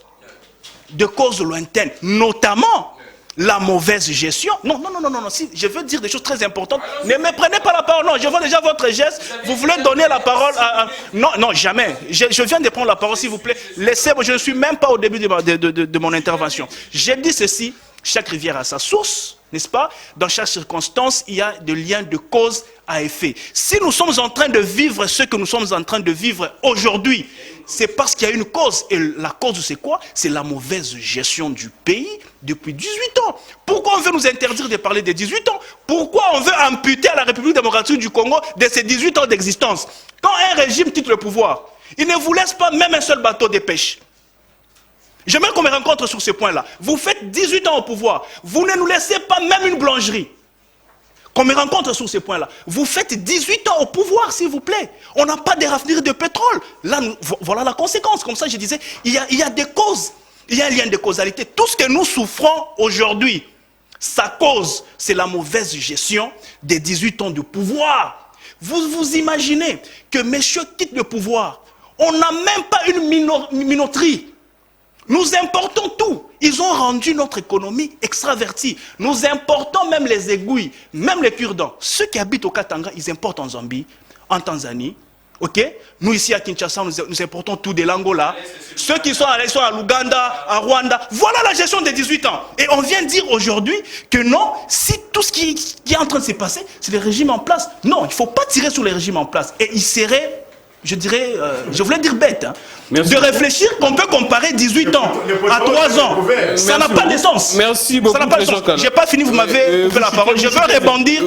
[SPEAKER 2] lointaines, notamment la mauvaise gestion. Non, si, je veux dire des choses très importantes. Ne me prenez pas la parole, non, je vois déjà votre geste. Vous voulez donner la parole à... Non, jamais. Je viens de prendre la parole, s'il vous plaît. Laissez-moi, je ne suis même pas au début de mon intervention. J'ai dit ceci, chaque rivière a sa source, n'est-ce pas? Dans chaque circonstance, il y a des liens de cause à effet. Si nous sommes en train de vivre ce que nous sommes en train de vivre aujourd'hui, c'est parce qu'il y a une cause. Et la cause, c'est quoi? C'est la mauvaise gestion du pays depuis 18 ans. Pourquoi on veut nous interdire de parler des 18 ans? Pourquoi on veut amputer à la République démocratique du Congo de ses 18 ans d'existence? Quand un régime quitte le pouvoir, il ne vous laisse pas même un seul bateau de pêche. J'aimerais qu'on me rencontre sur ce point-là. Vous faites 18 ans au pouvoir. Vous ne nous laissez pas même une boulangerie. Qu'on me rencontre sur ce point-là. Vous faites 18 ans au pouvoir, s'il vous plaît. On n'a pas de raffinerie de pétrole. Là, voilà la conséquence. Comme ça, je disais, il y a des causes. Il y a un lien de causalité. Tout ce que nous souffrons aujourd'hui, sa cause, c'est la mauvaise gestion des 18 ans de pouvoir. Vous vous imaginez que messieurs quittent le pouvoir. On n'a même pas une minoterie. Nous importons tout. Ils ont rendu notre économie extravertie. Nous importons même les aiguilles, même les cure-dents. Ceux qui habitent au Katanga, ils importent en Zambie, en Tanzanie. Ok? Nous ici à Kinshasa, nous importons tout de l'Angola. Ceux qui sont à l'Ouganda, à Rwanda. Voilà la gestion des 18 ans. Et on vient dire aujourd'hui que non, si tout ce qui est en train de se passer, c'est le régime en place. Non, il ne faut pas tirer sur les régimes en place. Et il serait... je dirais, je voulais dire bête, hein, de réfléchir qu'on peut comparer 18 ans à 3 ans. Ça n'a pas de sens.
[SPEAKER 1] Merci beaucoup.
[SPEAKER 2] Je n'ai pas fini, vous m'avez coupé la parole. Je veux rebondir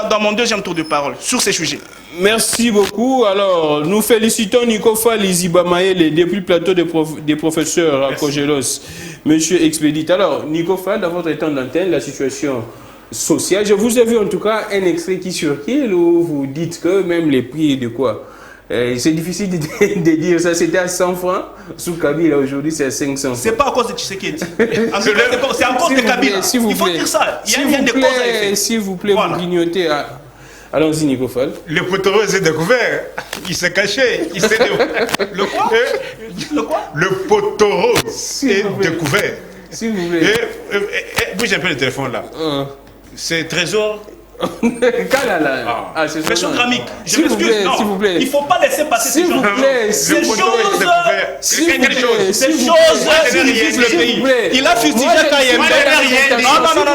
[SPEAKER 2] dans mon deuxième tour de parole sur ces sujets.
[SPEAKER 1] Merci beaucoup. Alors, nous félicitons Nico Fall Izibamaele depuis le plateau des professeurs à Cogelos, Monsieur Expédite. Alors, Nico Fall, dans votre temps d'antenne, la situation sociale, je vous ai vu en tout cas un extrait qui circule où vous dites que même les prix de quoi? C'est difficile de dire ça. C'était à 100 francs sous Kabila. Aujourd'hui, c'est à 500 francs.
[SPEAKER 2] C'est pas à cause de Tshisekedi. C'est à cause de Kabila. Il faut dire ça. Il y a un lien de cause à effet.
[SPEAKER 1] S'il vous plaît, voilà. Vous grignotez. Allons-y, Nico Fall.
[SPEAKER 3] Le poteau s'est découvert. Il s'est caché.
[SPEAKER 2] Le quoi? Le quoi?
[SPEAKER 3] Le poteau est découvert.
[SPEAKER 1] S'il vous plaît.
[SPEAKER 3] Bougez un peu le téléphone là. C'est Trésor.
[SPEAKER 2] Monsieur Gramic, je m'excuse,
[SPEAKER 1] s'il vous plaît.
[SPEAKER 2] Il ne faut pas laisser passer ces gens. Ces choses qui divisent le pays. Il a fustigé Kayembe.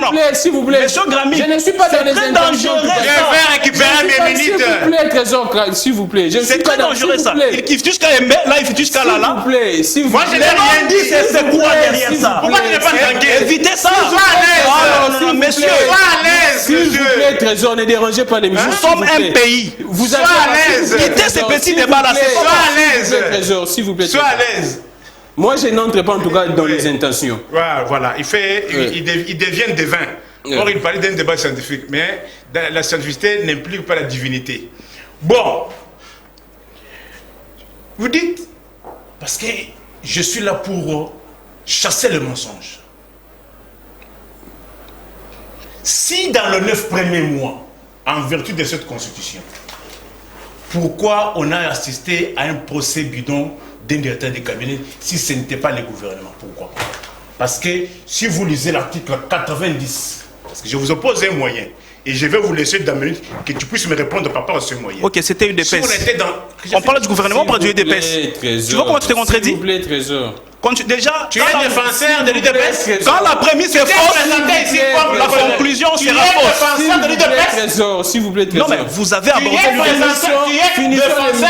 [SPEAKER 2] Non.
[SPEAKER 1] S'il vous plaît.
[SPEAKER 2] Monsieur Gramic,
[SPEAKER 1] je ne suis pas dans les intentions.
[SPEAKER 3] Je vais récupérer mes minutes.
[SPEAKER 1] S'il vous plaît, Trésor, s'il vous plaît.
[SPEAKER 2] C'est très dangereux ça. Il kiffe jusqu'à Kayembe, là il fait jusqu'à Lala.
[SPEAKER 1] S'il vous plaît.
[SPEAKER 3] Moi je n'ai rien dit.
[SPEAKER 2] C'est quoi derrière ça?
[SPEAKER 3] Pourquoi tu n'es pas tranquille?
[SPEAKER 2] Évitez ça.
[SPEAKER 3] Sois à l'aise.
[SPEAKER 2] Non, messieurs.
[SPEAKER 3] Sois à l'aise.
[SPEAKER 1] S'il vous plaît, Trésor, ne dérangez pas l'émission.
[SPEAKER 2] Nous sommes un pays.
[SPEAKER 1] Vous
[SPEAKER 3] avez à l'aise.
[SPEAKER 2] Quittez ces petits débats là.
[SPEAKER 3] Sois à l'aise.
[SPEAKER 1] Trésor, s'il vous plaît.
[SPEAKER 3] Sois à l'aise.
[SPEAKER 1] Moi, je n'entre pas en tout cas dans les intentions.
[SPEAKER 3] Voilà. Il devient divin. Or, il parlait d'un débat scientifique. Mais la scientificité n'implique pas la divinité. Bon. Vous dites, parce que je suis là pour chasser le mensonge. Si dans le 9 premiers mois, en vertu de cette constitution, pourquoi on a assisté à un procès bidon d'un directeur de cabinet si ce n'était pas le gouvernement? Pourquoi? Parce que si vous lisez l'article 90, parce que je vous oppose un moyen, et je vais vous laisser dans minute que tu puisses me répondre par rapport à ce moyen.
[SPEAKER 2] Ok, c'était UDPS.
[SPEAKER 3] Si
[SPEAKER 2] on parle du gouvernement, on parle du UDPS. Tu vois comment tu te contredis?
[SPEAKER 1] S'il vous plaît, Trésor.
[SPEAKER 2] Déjà,
[SPEAKER 3] tu es défenseur de l'UDPS.
[SPEAKER 2] Quand la prémisse est fausse, la conclusion sera fausse.
[SPEAKER 3] Défenseur de l'UDPS.
[SPEAKER 1] Trésor, s'il vous plaît, Trésor.
[SPEAKER 2] Non, mais vous avez abordé
[SPEAKER 1] l'émission. Finissons l'émission.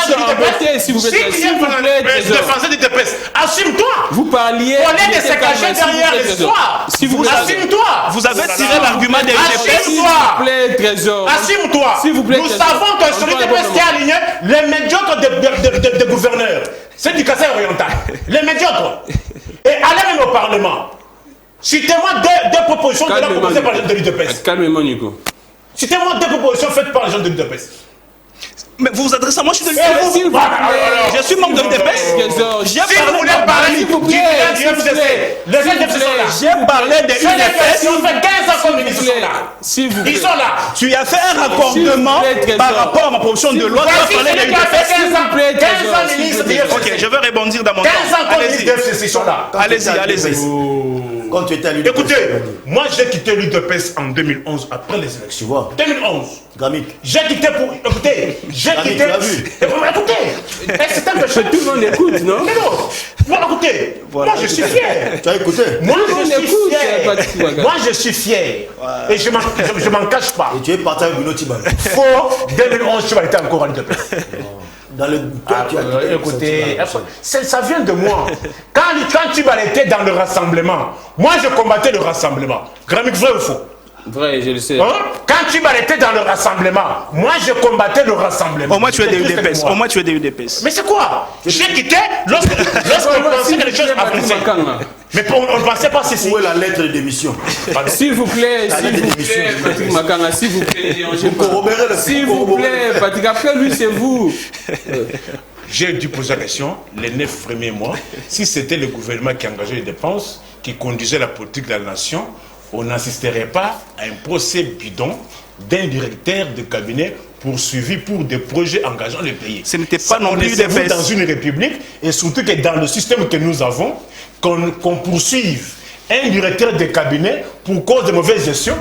[SPEAKER 1] S'il vous plaît,
[SPEAKER 3] défenseur de l'UDPS. Assume-toi.
[SPEAKER 1] Vous parliez.
[SPEAKER 3] On est de se cacher derrière l'histoire. Assume-toi.
[SPEAKER 2] Vous avez tiré l'argument des UDPS.
[SPEAKER 3] Assume-toi.
[SPEAKER 1] Trésor.
[SPEAKER 3] Assume-toi.
[SPEAKER 1] S'il vous plaît.
[SPEAKER 3] Nous savons que sur l'UDPS qui a aligné les médiocres de gouverneurs. C'est du Kassai oriental. Les médiocres. Et allez même au Parlement. Citez-moi deux propositions de la proposées par les gens de l'UDPS.
[SPEAKER 1] Calmez-moi, Nico.
[SPEAKER 3] Citez-moi deux propositions faites par les gens de l'UDPS.
[SPEAKER 2] Mais vous vous adressez à moi, je suis de l'UDPS. Je suis membre de l'UDPS.
[SPEAKER 3] Si vous voulez parler du UFDC. Les UFDC sont là.
[SPEAKER 5] J'ai parlé de UDPS.
[SPEAKER 3] Ils ont fait 15 ans comme ministres, ils sont là.
[SPEAKER 1] S'il vous plaît.
[SPEAKER 3] Ils sont là.
[SPEAKER 5] Tu as fait un raccordement par rapport à ma proposition de loi. Tu as parlé de UDPS.
[SPEAKER 3] 15 ans ministres de UFDC.
[SPEAKER 5] Ok, je vais rebondir dans mon temps.
[SPEAKER 3] 15 ans comme ministres de UFDC, ils sont là.
[SPEAKER 5] Allez-y, allez-y.
[SPEAKER 4] Quand tu étais à l'UDPS.
[SPEAKER 3] Écoutez, moi j'ai quitté l'UDPS en 2011 après les élections.
[SPEAKER 4] Tu vois.
[SPEAKER 3] 2011.
[SPEAKER 4] Gamic.
[SPEAKER 3] J'ai quitté pour. Écoutez, j'ai quitté.
[SPEAKER 4] Tu l'as vu.
[SPEAKER 3] Écoutez, c'est un péché.
[SPEAKER 1] Tout le monde écoute, non?
[SPEAKER 3] Mais non, moi écoutez, moi je suis fier.
[SPEAKER 4] Tu as écouté.
[SPEAKER 3] Moi
[SPEAKER 1] on
[SPEAKER 3] je suis
[SPEAKER 1] écoute,
[SPEAKER 3] fier. Moi je suis fier. Et je m'en cache pas.
[SPEAKER 4] Et tu es parti avec Bruno Tiban.
[SPEAKER 3] Faux, 2011, tu vas être encore à l'UDPS.
[SPEAKER 4] Dans le.
[SPEAKER 3] Écoutez, ça vient de moi. Quand tu vas être dans le rassemblement, moi je combattais le rassemblement. Gramic, vrai ou faux?
[SPEAKER 1] Vrai, je le sais.
[SPEAKER 3] Hein? Quand tu vas être dans le rassemblement, moi je combattais le rassemblement.
[SPEAKER 5] Au moins tu es des UDPS. Au moins tu es des UDPS.
[SPEAKER 3] Mais c'est quoi? J'ai quitté lorsque on pensait que les choses avançaient. Mais on ne pensait pas ceci.
[SPEAKER 4] Où est la lettre de démission?
[SPEAKER 1] S'il vous plaît, Patrick Makanga, s'il vous plaît, s'il vous plaît, Patrick, après lui c'est vous.
[SPEAKER 3] J'ai dû poser la question, les 9 premiers mois, si c'était le gouvernement qui engageait les dépenses, qui conduisait la politique de la nation, on n'assisterait pas à un procès bidon d'un directeur de cabinet poursuivi pour des projets engageant le pays.
[SPEAKER 5] Ce n'était pas non plus
[SPEAKER 3] des
[SPEAKER 5] UDPS.
[SPEAKER 3] dans une république, et surtout que dans le système que nous avons, qu'on poursuive un directeur de cabinet pour cause de mauvaise gestion.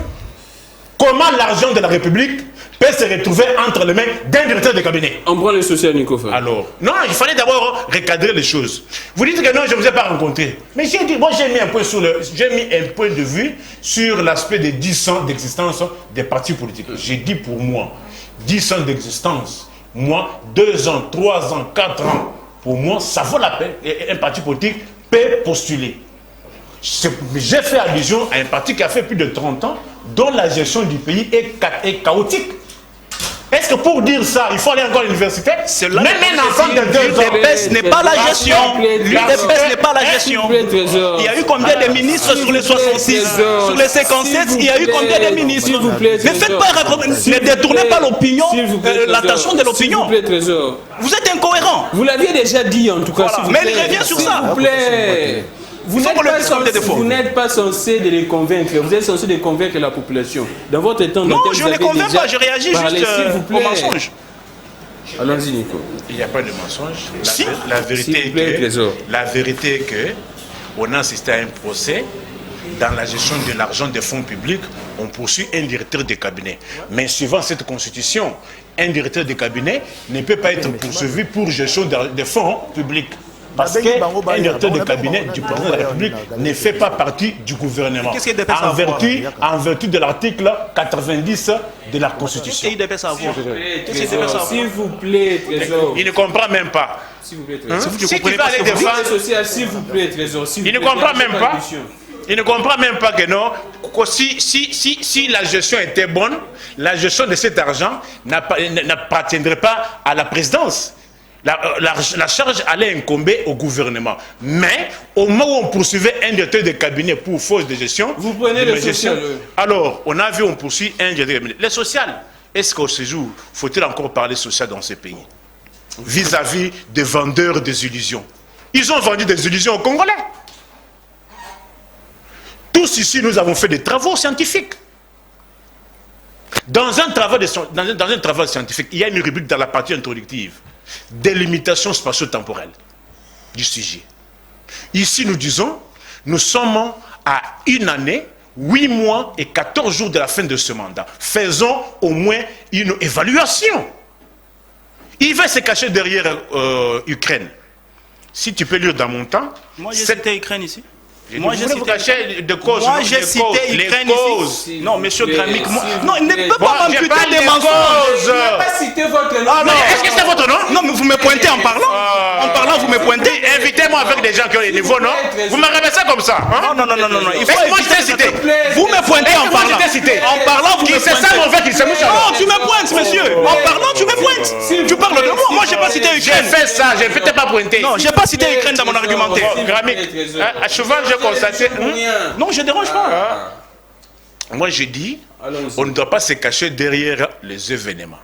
[SPEAKER 3] Comment l'argent de la République peut se retrouver entre les mains d'un directeur de cabinet?
[SPEAKER 1] On prend le social, Nico.
[SPEAKER 3] Alors, non, il fallait d'abord recadrer les choses. Vous dites que non, je ne vous ai pas rencontré. Mais j'ai dit, moi j'ai mis un point de vue sur l'aspect des 10 ans d'existence des partis politiques. J'ai dit pour moi, 10 ans d'existence, moi, 2 ans, 3 ans, 4 ans, pour moi, ça vaut la peine. Et un parti politique peut postuler. J'ai fait allusion à un parti qui a fait plus de 30 ans, dont la gestion du pays est chaotique. Est-ce que pour dire ça, il faut aller encore à l'université? Même un enfant de 2 ans.
[SPEAKER 5] L'UDPS n'est pas la gestion. L'UDPS n'est pas la gestion. Il y a eu combien de ministres sur les 66? Sur les 57, il y a eu combien de ministres?
[SPEAKER 1] S'il vous plaît,
[SPEAKER 5] ne faites pas, ne détournez pas l'opinion, l'attention de l'opinion. Vous êtes incohérent.
[SPEAKER 1] Vous l'aviez déjà dit en tout cas.
[SPEAKER 5] Voilà. Mais il revient sur ça.
[SPEAKER 1] S'il vous plaît. Vous n'êtes pas censé de les convaincre, vous êtes censé de convaincre la population. Dans votre temps,
[SPEAKER 5] non, je ne les convainc pas, je réagis juste au mensonge.
[SPEAKER 1] Allons-y, Nico.
[SPEAKER 3] Il n'y a pas de mensonge.
[SPEAKER 5] Si.
[SPEAKER 3] La vérité est que on a assisté à un procès dans la gestion de l'argent des fonds publics. On poursuit un directeur de cabinet. Mais suivant cette constitution, un directeur de cabinet ne peut pas être poursuivi pour gestion des fonds publics. Parce qu'un directeur de cabinet du président de la République ne fait pas partie du gouvernement. En vertu de l'article 90 de la Constitution.
[SPEAKER 1] S'il vous plaît, Trésor.
[SPEAKER 3] Il ne comprend même pas.
[SPEAKER 1] S'il vous plaît,
[SPEAKER 3] Si tu vas aller défendre...
[SPEAKER 1] S'il vous plaît, Trésor.
[SPEAKER 3] Il ne comprend même pas. Il ne comprend même pas que non, si la gestion était bonne, la gestion de cet argent n'appartiendrait pas à la présidence. La charge allait incomber au gouvernement. Mais au moment où on poursuivait un directeur de cabinet pour fausse de gestion,
[SPEAKER 1] vous prenez le social.
[SPEAKER 3] Alors, on a vu, on poursuit un directeur de cabinet. Les social, est-ce qu'au séjour, faut-il encore parler social dans ces pays? Vis-à-vis des vendeurs des illusions. Ils ont vendu des illusions aux Congolais. Tous ici, nous avons fait des travaux scientifiques. Dans un travail scientifique, il y a une rubrique dans la partie introductive. Délimitation spatio-temporelle du sujet. Ici, nous disons, nous sommes à 1 année, 8 mois et 14 jours de la fin de ce mandat. Faisons au moins une évaluation. Il va se cacher derrière Ukraine. Si tu peux lire dans mon temps...
[SPEAKER 5] Moi, j'ai cité Ukraine ici.
[SPEAKER 3] Moi, j'ai cité de causes.
[SPEAKER 5] Moi, j'ai cité Ukraine ici. Non, monsieur Gramic. Non, il ne peut pas m'imputer des mensonges.
[SPEAKER 1] Je n'ai pas cité votre nom.
[SPEAKER 3] Ah non, est-ce que c'est votre nom?
[SPEAKER 5] Non, mais vous me pointez en parlant. En parlant, vous me pointez.
[SPEAKER 3] Invitez-moi avec des gens qui ont les niveaux, non? Vous me rabaissez comme ça.
[SPEAKER 5] Non. Il
[SPEAKER 3] faut moi, je t'ai cité.
[SPEAKER 5] Vous me pointez en parlant. En parlant, vous me pointez.
[SPEAKER 3] C'est ça, mon frère, qui se mouche.
[SPEAKER 5] Non, tu me pointes, monsieur. En parlant, tu me pointes. Tu parles de moi. Moi, je n'ai pas cité Ukraine.
[SPEAKER 3] J'ai fait ça, je ne peux pas pointer.
[SPEAKER 5] Non, je n'ai pas cité Ukraine dans mon argumentaire.
[SPEAKER 3] Gramic, à cheval, j'ai constaté.
[SPEAKER 5] Non, je ne dérange pas.
[SPEAKER 3] Moi, je dis, on ne doit pas se cacher derrière les événements.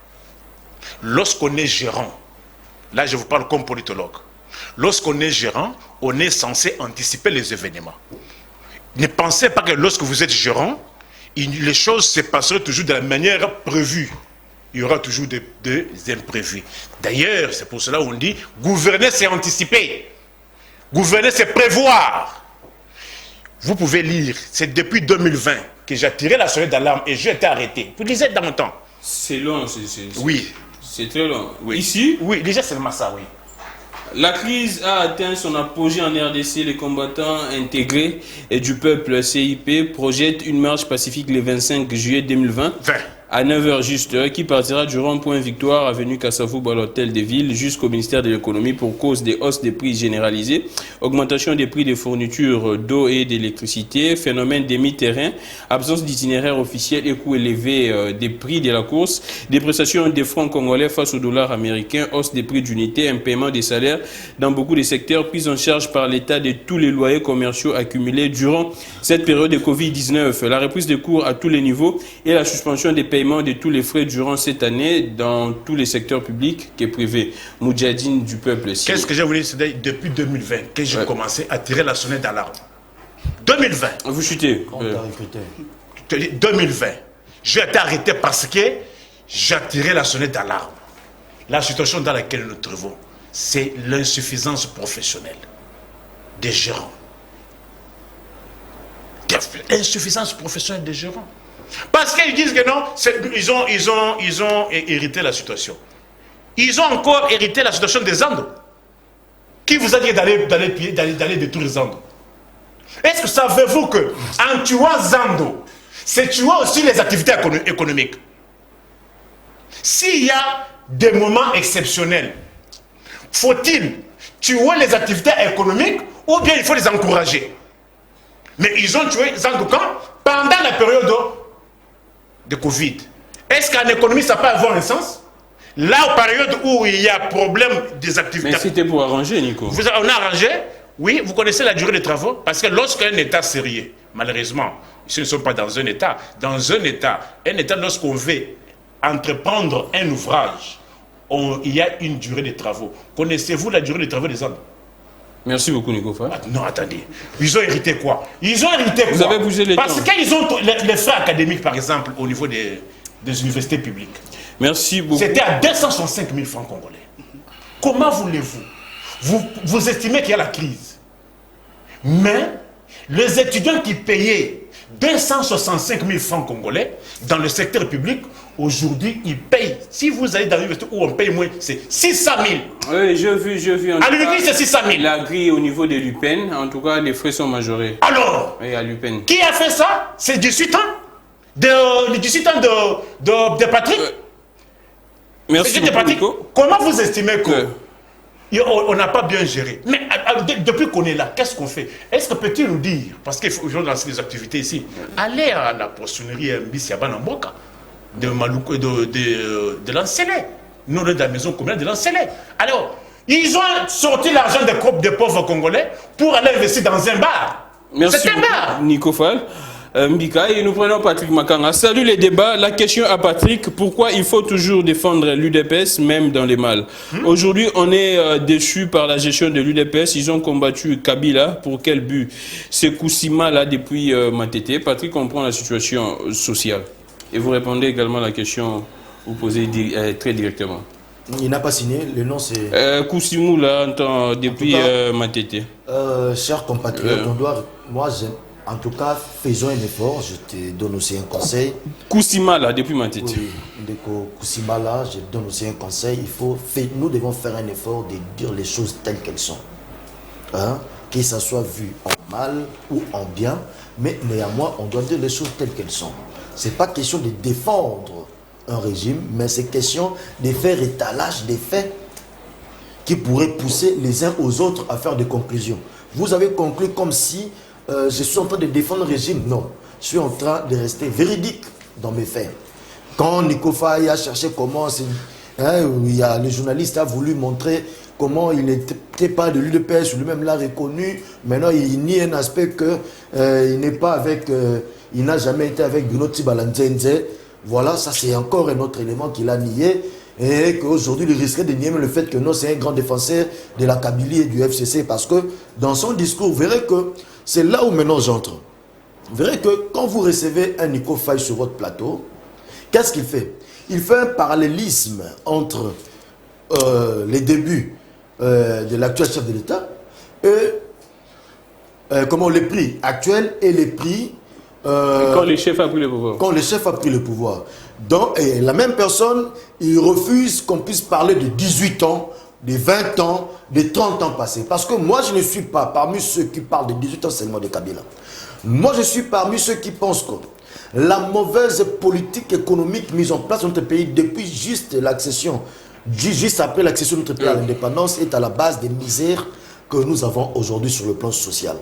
[SPEAKER 3] Lorsqu'on est gérant, là, je vous parle comme politologue, lorsqu'on est gérant, on est censé anticiper les événements. Ne pensez pas que lorsque vous êtes gérant, les choses se passeront toujours de la manière prévue. Il y aura toujours des imprévus. D'ailleurs, c'est pour cela qu'on dit, gouverner, c'est anticiper. Gouverner, c'est prévoir. Vous pouvez lire, c'est depuis 2020 que j'ai tiré la sonnette d'alarme et j'ai été arrêté. Vous lisez dans mon temps.
[SPEAKER 1] C'est long,
[SPEAKER 3] oui.
[SPEAKER 1] C'est très long.
[SPEAKER 3] Oui.
[SPEAKER 1] Ici,
[SPEAKER 3] oui, déjà seulement ça, oui.
[SPEAKER 1] La crise a atteint son apogée en RDC. Les combattants intégrés et du peuple CIP projettent une marche pacifique le 25 juillet 2020 à 9h juste, qui partira du rond-point Victoire, avenue Kassavou, à l'hôtel des villes, jusqu'au ministère de l'économie pour cause des hausses des prix généralisées, augmentation des prix des fournitures d'eau et d'électricité, phénomène des mi-terrains, absence d'itinéraire officiel et coût élevé des prix de la course, dépréciation des francs congolais face au dollar américain, hausse des prix d'unité, impaiement des salaires dans beaucoup de secteurs, prise en charge par l'État de tous les loyers commerciaux accumulés durant cette période de Covid-19, la reprise des cours à tous les niveaux et la suspension des paiements de tous les frais durant cette année dans tous les secteurs publics et privés. Moudjahidine du peuple.
[SPEAKER 3] Qu'est-ce que j'ai voulu dire depuis 2020 que j'ai commencé à tirer la sonnette d'alarme. 2020.
[SPEAKER 1] Vous chutez.
[SPEAKER 3] 2020. J'ai été arrêté parce que j'ai tiré la sonnette d'alarme. La situation dans laquelle nous nous trouvons, c'est l'insuffisance professionnelle des gérants. L'insuffisance professionnelle des gérants. Parce qu'ils disent que non, ils ont hérité la situation. Ils ont encore hérité la situation des Andes. Qui vous a dit d'aller détruire les Andes? Est-ce que savez-vous que en tuant Zando, c'est tuer aussi les activités économiques? S'il y a des moments exceptionnels, faut-il tuer les activités économiques ou bien il faut les encourager? Mais ils ont tué Zando quand? Pendant la période de Covid. Est-ce qu'en économie, ça peut avoir un sens? Là, en période où il y a problème des activités...
[SPEAKER 1] Mais c'était pour arranger, Nico.
[SPEAKER 3] On a arrangé? Oui, vous connaissez la durée des travaux? Parce que lorsqu'un État sérieux, malheureusement, ils ne sont pas dans un État, lorsqu'on veut entreprendre un ouvrage, il y a une durée de travaux. Connaissez-vous la durée des travaux des Andes?
[SPEAKER 1] Merci beaucoup, Nico.
[SPEAKER 3] Non, attendez. Ils ont hérité quoi? Ils ont hérité quoi?
[SPEAKER 1] Vous avez bougé les
[SPEAKER 3] Parce
[SPEAKER 1] temps.
[SPEAKER 3] qu'ils ont les frais académiques, par exemple, au niveau des universités publiques.
[SPEAKER 1] Merci beaucoup.
[SPEAKER 3] C'était à 265 000 francs congolais. Comment voulez-vous? Vous estimez qu'il y a la crise. Mais les étudiants qui payaient 265 000 francs congolais dans le secteur public, aujourd'hui, ils payent. Si vous allez dans l'université où on paye moins, c'est 600 000.
[SPEAKER 1] Oui, j'ai vu.
[SPEAKER 3] À l'université, c'est 600 000.
[SPEAKER 1] La grille au niveau de l'UPEN, en tout cas, les frais sont majorés.
[SPEAKER 3] Alors,
[SPEAKER 1] oui, à l'UPEN.
[SPEAKER 3] Qui a fait ça? C'est 18 ans. 18 ans de Patrick.
[SPEAKER 1] Merci beaucoup,
[SPEAKER 3] Patrick.
[SPEAKER 1] Nico.
[SPEAKER 3] Comment vous estimez que on n'a pas bien géré? Mais depuis qu'on est là, qu'est-ce qu'on fait? Est-ce que peut-il nous dire, parce qu'il faut lancer des activités ici, aller à la poissonnerie Mbisi Mboka de Malouko, de l'Ancelé, nous de la maison communale de l'Ancelé. Alors, ils ont sorti l'argent des pauvres Congolais pour aller investir dans un bar.
[SPEAKER 1] Merci
[SPEAKER 3] C'est un bar.
[SPEAKER 1] Nico Fall. Mbika, et nous prenons Patrick Makanga. Salut les débats. La question à Patrick, pourquoi il faut toujours défendre l'UDPS même dans les mal? Aujourd'hui, on est déçu par la gestion de l'UDPS. Ils ont combattu Kabila. Pour quel but? C'est Koussima là depuis Matete. Patrick comprend la situation sociale. Et vous répondez également à la question, vous posez très directement.
[SPEAKER 4] Il n'a pas signé, le nom c'est...
[SPEAKER 1] Koussimou là, depuis Matete.
[SPEAKER 4] Chers compatriotes, on doit... Moi, en tout cas, faisons un effort. Je te donne aussi un conseil.
[SPEAKER 1] Koussima là, depuis Matete.
[SPEAKER 4] Oui, Koussima là, je donne aussi un conseil. Nous devons faire un effort de dire les choses telles qu'elles sont. Hein? Que ça soit vu en mal ou en bien, mais néanmoins, on doit dire les choses telles qu'elles sont. Ce n'est pas question de défendre un régime, mais c'est question de faire étalage des faits qui pourraient pousser les uns aux autres à faire des conclusions. Vous avez conclu comme si je suis en train de défendre le régime. Non, je suis en train de rester véridique dans mes faits. Quand Nico Faye a cherché comment... le journaliste a voulu montrer comment il n'était pas de l'UDPS, lui-même l'a reconnu. Maintenant, il nie un aspect qu'il n'est pas avec... il n'a jamais été avec Bruno Tibalanzenze. Voilà, ça c'est encore un autre élément qu'il a nié. et qu'aujourd'hui, il risquerait de nier le fait que non, c'est un grand défenseur de la Kabylie et du FCC, parce que dans son discours, vous verrez que c'est là où maintenant j'entre. Vous verrez que quand vous recevez un Nico Faye sur votre plateau, qu'est-ce qu'il fait? Il fait un parallélisme entre les débuts de l'actuel chef de l'État et les prix actuels et les prix
[SPEAKER 1] quand le chef a pris le pouvoir.
[SPEAKER 4] Quand le chef a pris le pouvoir. Donc, et la même personne, il refuse qu'on puisse parler de 18 ans, de 20 ans, de 30 ans passés. Parce que moi, je ne suis pas parmi ceux qui parlent de 18 ans seulement de Kabila. Moi, je suis parmi ceux qui pensent que la mauvaise politique économique mise en place dans notre pays depuis juste l'accession, juste après l'accession de notre pays à l'indépendance, est à la base des misères que nous avons aujourd'hui sur le plan social.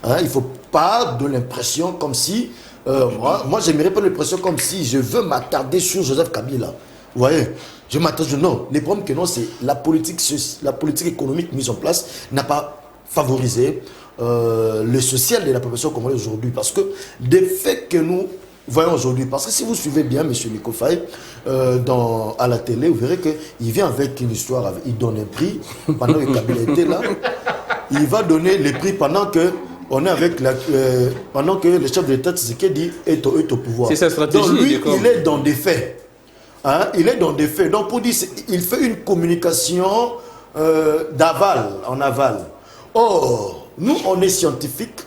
[SPEAKER 4] Hein, il ne faut pas de l'impression comme si, moi j'aimerais pas l'impression comme si je veux m'attarder sur Joseph Kabila. Vous voyez, je m'attarde, non. Le problème que non, c'est la politique économique mise en place n'a pas favorisé le social de la population congolaise aujourd'hui. Parce que des faits que nous voyons aujourd'hui, parce que si vous suivez bien M. Nico Faye à la télé, vous verrez qu'il vient avec une histoire, il donne un prix, pendant que Kabila était là, il va donner les prix pendant que on est avec pendant que le chef de l'État Tshisekedi est au pouvoir.
[SPEAKER 1] C'est sa stratégie.
[SPEAKER 4] Donc lui, il est dans des faits. Hein? Il est dans des faits. Donc pour dire, il fait une communication d'aval, en aval. Or, nous, on est scientifiques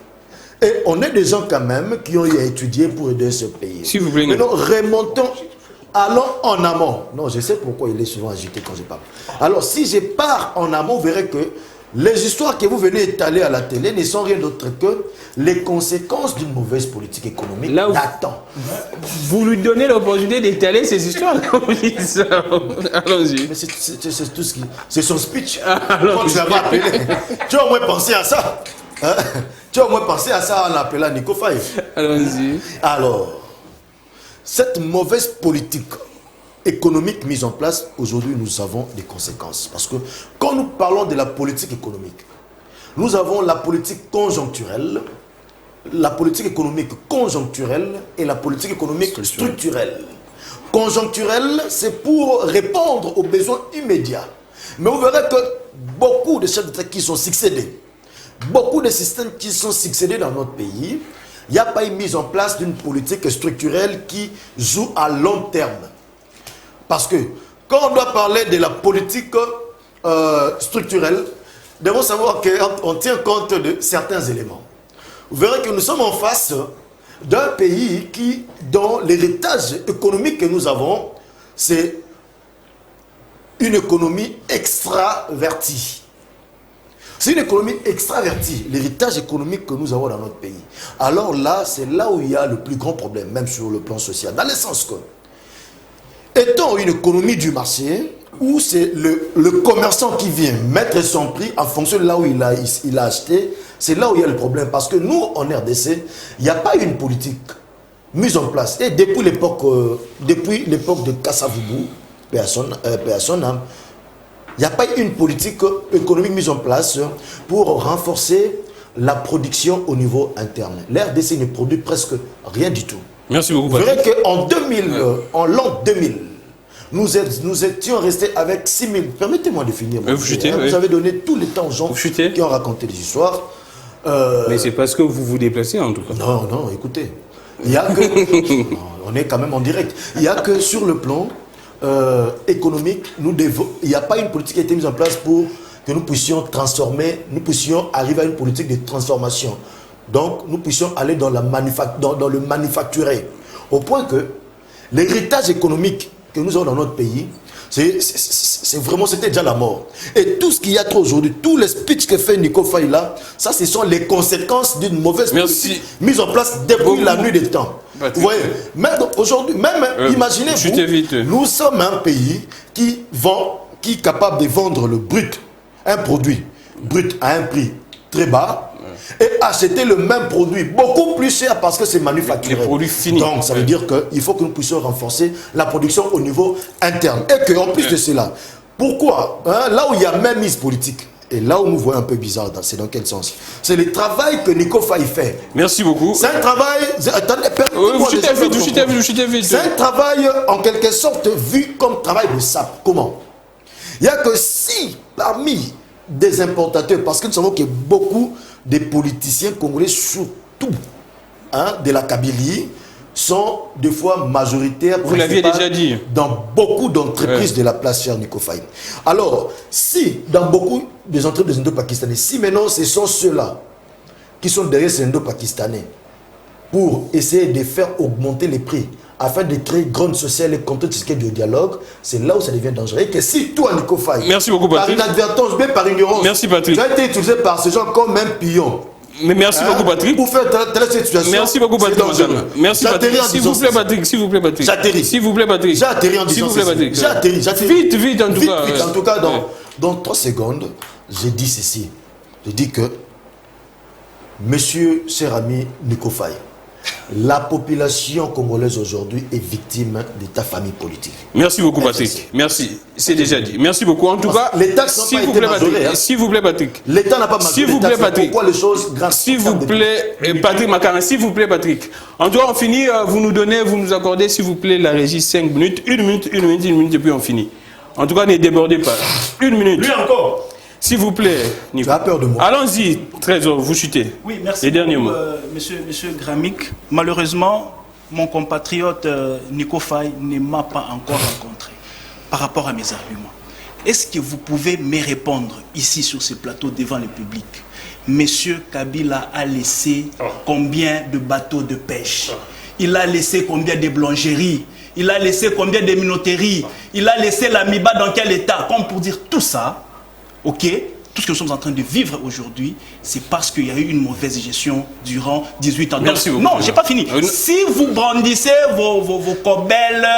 [SPEAKER 4] et on est des gens quand même qui ont étudié pour aider ce pays.
[SPEAKER 1] S'il vous plaît.
[SPEAKER 4] Mais non, remontons, allons en amont. Non, je sais pourquoi il est souvent agité quand je parle. Alors, si je pars en amont, vous verrez que les histoires que vous venez étaler à la télé ne sont rien d'autre que les conséquences d'une mauvaise politique économique datant.
[SPEAKER 1] Vous lui donnez l'opportunité d'étaler ces histoires. Allons-y.
[SPEAKER 4] Mais c'est tout ce qui... C'est son speech. Quand tu l'avais appelé, tu as au moins pensé à ça. Hein? Tu as au moins pensé à ça en appelant Nico Faye.
[SPEAKER 1] Allons-y.
[SPEAKER 4] Alors, cette mauvaise politique économique mise en place, aujourd'hui nous avons des conséquences. Parce que quand nous parlons de la politique économique, nous avons la politique conjoncturelle, la politique économique conjoncturelle et la politique économique structurelle. Conjoncturelle, c'est pour répondre aux besoins immédiats. Mais vous verrez que beaucoup de chefs d'État qui sont succédés, beaucoup de systèmes qui sont succédés dans notre pays, il n'y a pas une mise en place d'une politique structurelle qui joue à long terme. Parce que quand on doit parler de la politique structurelle, nous devons savoir qu'on tient compte de certains éléments. Vous verrez que nous sommes en face d'un pays dont l'héritage économique que nous avons, c'est une économie extravertie. C'est une économie extravertie, l'héritage économique que nous avons dans notre pays. Alors là, c'est là où il y a le plus grand problème, même sur le plan social. Dans le sens que, étant une économie du marché, où c'est le commerçant qui vient mettre son prix en fonction de là où il a acheté, c'est là où il y a le problème. Parce que nous, en RDC, il n'y a pas une politique mise en place. Et depuis l'époque de Kassavubu, paix à son âme, il n'y a pas une politique économique mise en place pour renforcer la production au niveau interne. L'RDC ne produit presque rien du tout.
[SPEAKER 1] Merci beaucoup.
[SPEAKER 4] Vous verrez qu'en l'an 2000, nous étions restés avec 6 000. Permettez-moi de finir. Vous avez donné tout le temps aux gens qui ont raconté des histoires.
[SPEAKER 1] Mais c'est parce que vous vous déplacez en tout cas.
[SPEAKER 4] Non, non, écoutez. Il y a que... on est quand même en direct. Il n'y a que sur le plan économique, il n'y a pas une politique qui a été mise en place pour que nous puissions transformer, nous puissions arriver à une politique de transformation. Donc, nous puissions aller dans le manufacturé. Au point que l'héritage économique que nous avons dans notre pays, c'était déjà la mort. Et tout ce qu'il y a trop aujourd'hui, tous les speeches que fait Nico Faye là, ça, ce sont les conséquences d'une mauvaise politique mise en place depuis la nuit des temps. Vous voyez, même aujourd'hui, imaginez-vous, nous sommes un pays qui est capable de vendre le brut, un produit brut à un prix très bas, et acheter le même produit beaucoup plus cher parce que c'est manufacturé.
[SPEAKER 1] Les produits finis.
[SPEAKER 4] Donc ça veut dire qu'il faut que nous puissions renforcer la production au niveau interne. Et qu'en plus de cela, pourquoi là où il y a même mise politique, Et là où nous voyons un peu bizarre, c'est dans quel sens? C'est le travail que Nico Faye fait.
[SPEAKER 1] Merci beaucoup.
[SPEAKER 4] C'est un travail... Attendez, c'est un travail en quelque sorte vu comme travail de sape. Comment? Il n'y a que si parmi des importateurs, parce que nous savons que beaucoup de politiciens congolais, surtout de la Kabylie, sont des fois majoritaires.
[SPEAKER 1] Vous l'aviez déjà dit.
[SPEAKER 4] Dans beaucoup d'entreprises de la place chère Nico Faye. Alors, si dans beaucoup des entreprises indo-pakistanais, si maintenant ce sont ceux-là qui sont derrière ces indo-pakistanais pour essayer de faire augmenter les prix afin de créer grande sociale et contexte du dialogue, c'est là où ça devient dangereux. Et que si toi, Nico Faye,
[SPEAKER 1] merci beaucoup, Patrick,
[SPEAKER 4] par inadvertance, même par ignorance,
[SPEAKER 1] merci, Patrick,
[SPEAKER 4] tu as été utilisé par ces gens comme un pion.
[SPEAKER 1] Mais merci beaucoup, Patrick.
[SPEAKER 4] Pour faire telle situation.
[SPEAKER 1] Merci beaucoup, Patrick. Merci, Patrick. S'il vous plaît, Patrick. S'il vous plaît, Patrick.
[SPEAKER 4] J'atterris.
[SPEAKER 1] S'il vous plaît, Patrick.
[SPEAKER 4] J'ai atterri en disant ceci. J'ai atterri.
[SPEAKER 1] Vite, vite, en tout cas.
[SPEAKER 4] Vite, en tout cas, dans 3 secondes, j'ai dit ceci. J'ai dit que, monsieur, cher ami Nico Faye, la population congolaise aujourd'hui est victime de ta famille politique.
[SPEAKER 1] Merci beaucoup, Patrick. Merci. C'est déjà dit. Merci beaucoup. En tout cas,
[SPEAKER 4] les taxes
[SPEAKER 1] s'il vous plaît, Patrick. S'il vous plaît, Patrick.
[SPEAKER 4] L'État n'a pas majoré.
[SPEAKER 1] S'il vous plaît, Patrick.
[SPEAKER 4] Pourquoi les choses grâce?
[SPEAKER 1] S'il vous plaît, Patrick Macarin. S'il vous plaît, Patrick. En tout cas, on finit. Vous nous accordez, s'il vous plaît, la régie 5 minutes. 1 minute, 1 minute, 1 minute, et puis on finit. En tout cas, ne débordez pas. 1 minute.
[SPEAKER 5] Lui encore.
[SPEAKER 1] S'il vous plaît, Nico.
[SPEAKER 4] Tu as peur de moi.
[SPEAKER 1] Allons-y, Trésor, vous chutez.
[SPEAKER 2] Oui, merci.
[SPEAKER 1] Les derniers mots.
[SPEAKER 2] Monsieur Gramic, malheureusement, mon compatriote Nico Faye ne m'a pas encore rencontré par rapport à mes arguments. Est-ce que vous pouvez me répondre ici sur ce plateau devant le public? Monsieur Kabila a laissé combien de bateaux de pêche? Il a laissé combien de boulangeries? Il a laissé combien de minoteries? Il a laissé l'Amiba dans quel état? Comme pour dire tout ça, ok, tout ce que nous sommes en train de vivre aujourd'hui, c'est parce qu'il y a eu une mauvaise gestion durant 18 ans.
[SPEAKER 1] Merci beaucoup.
[SPEAKER 2] Non, j'ai pas fini. Si vous brandissez vos cobelles,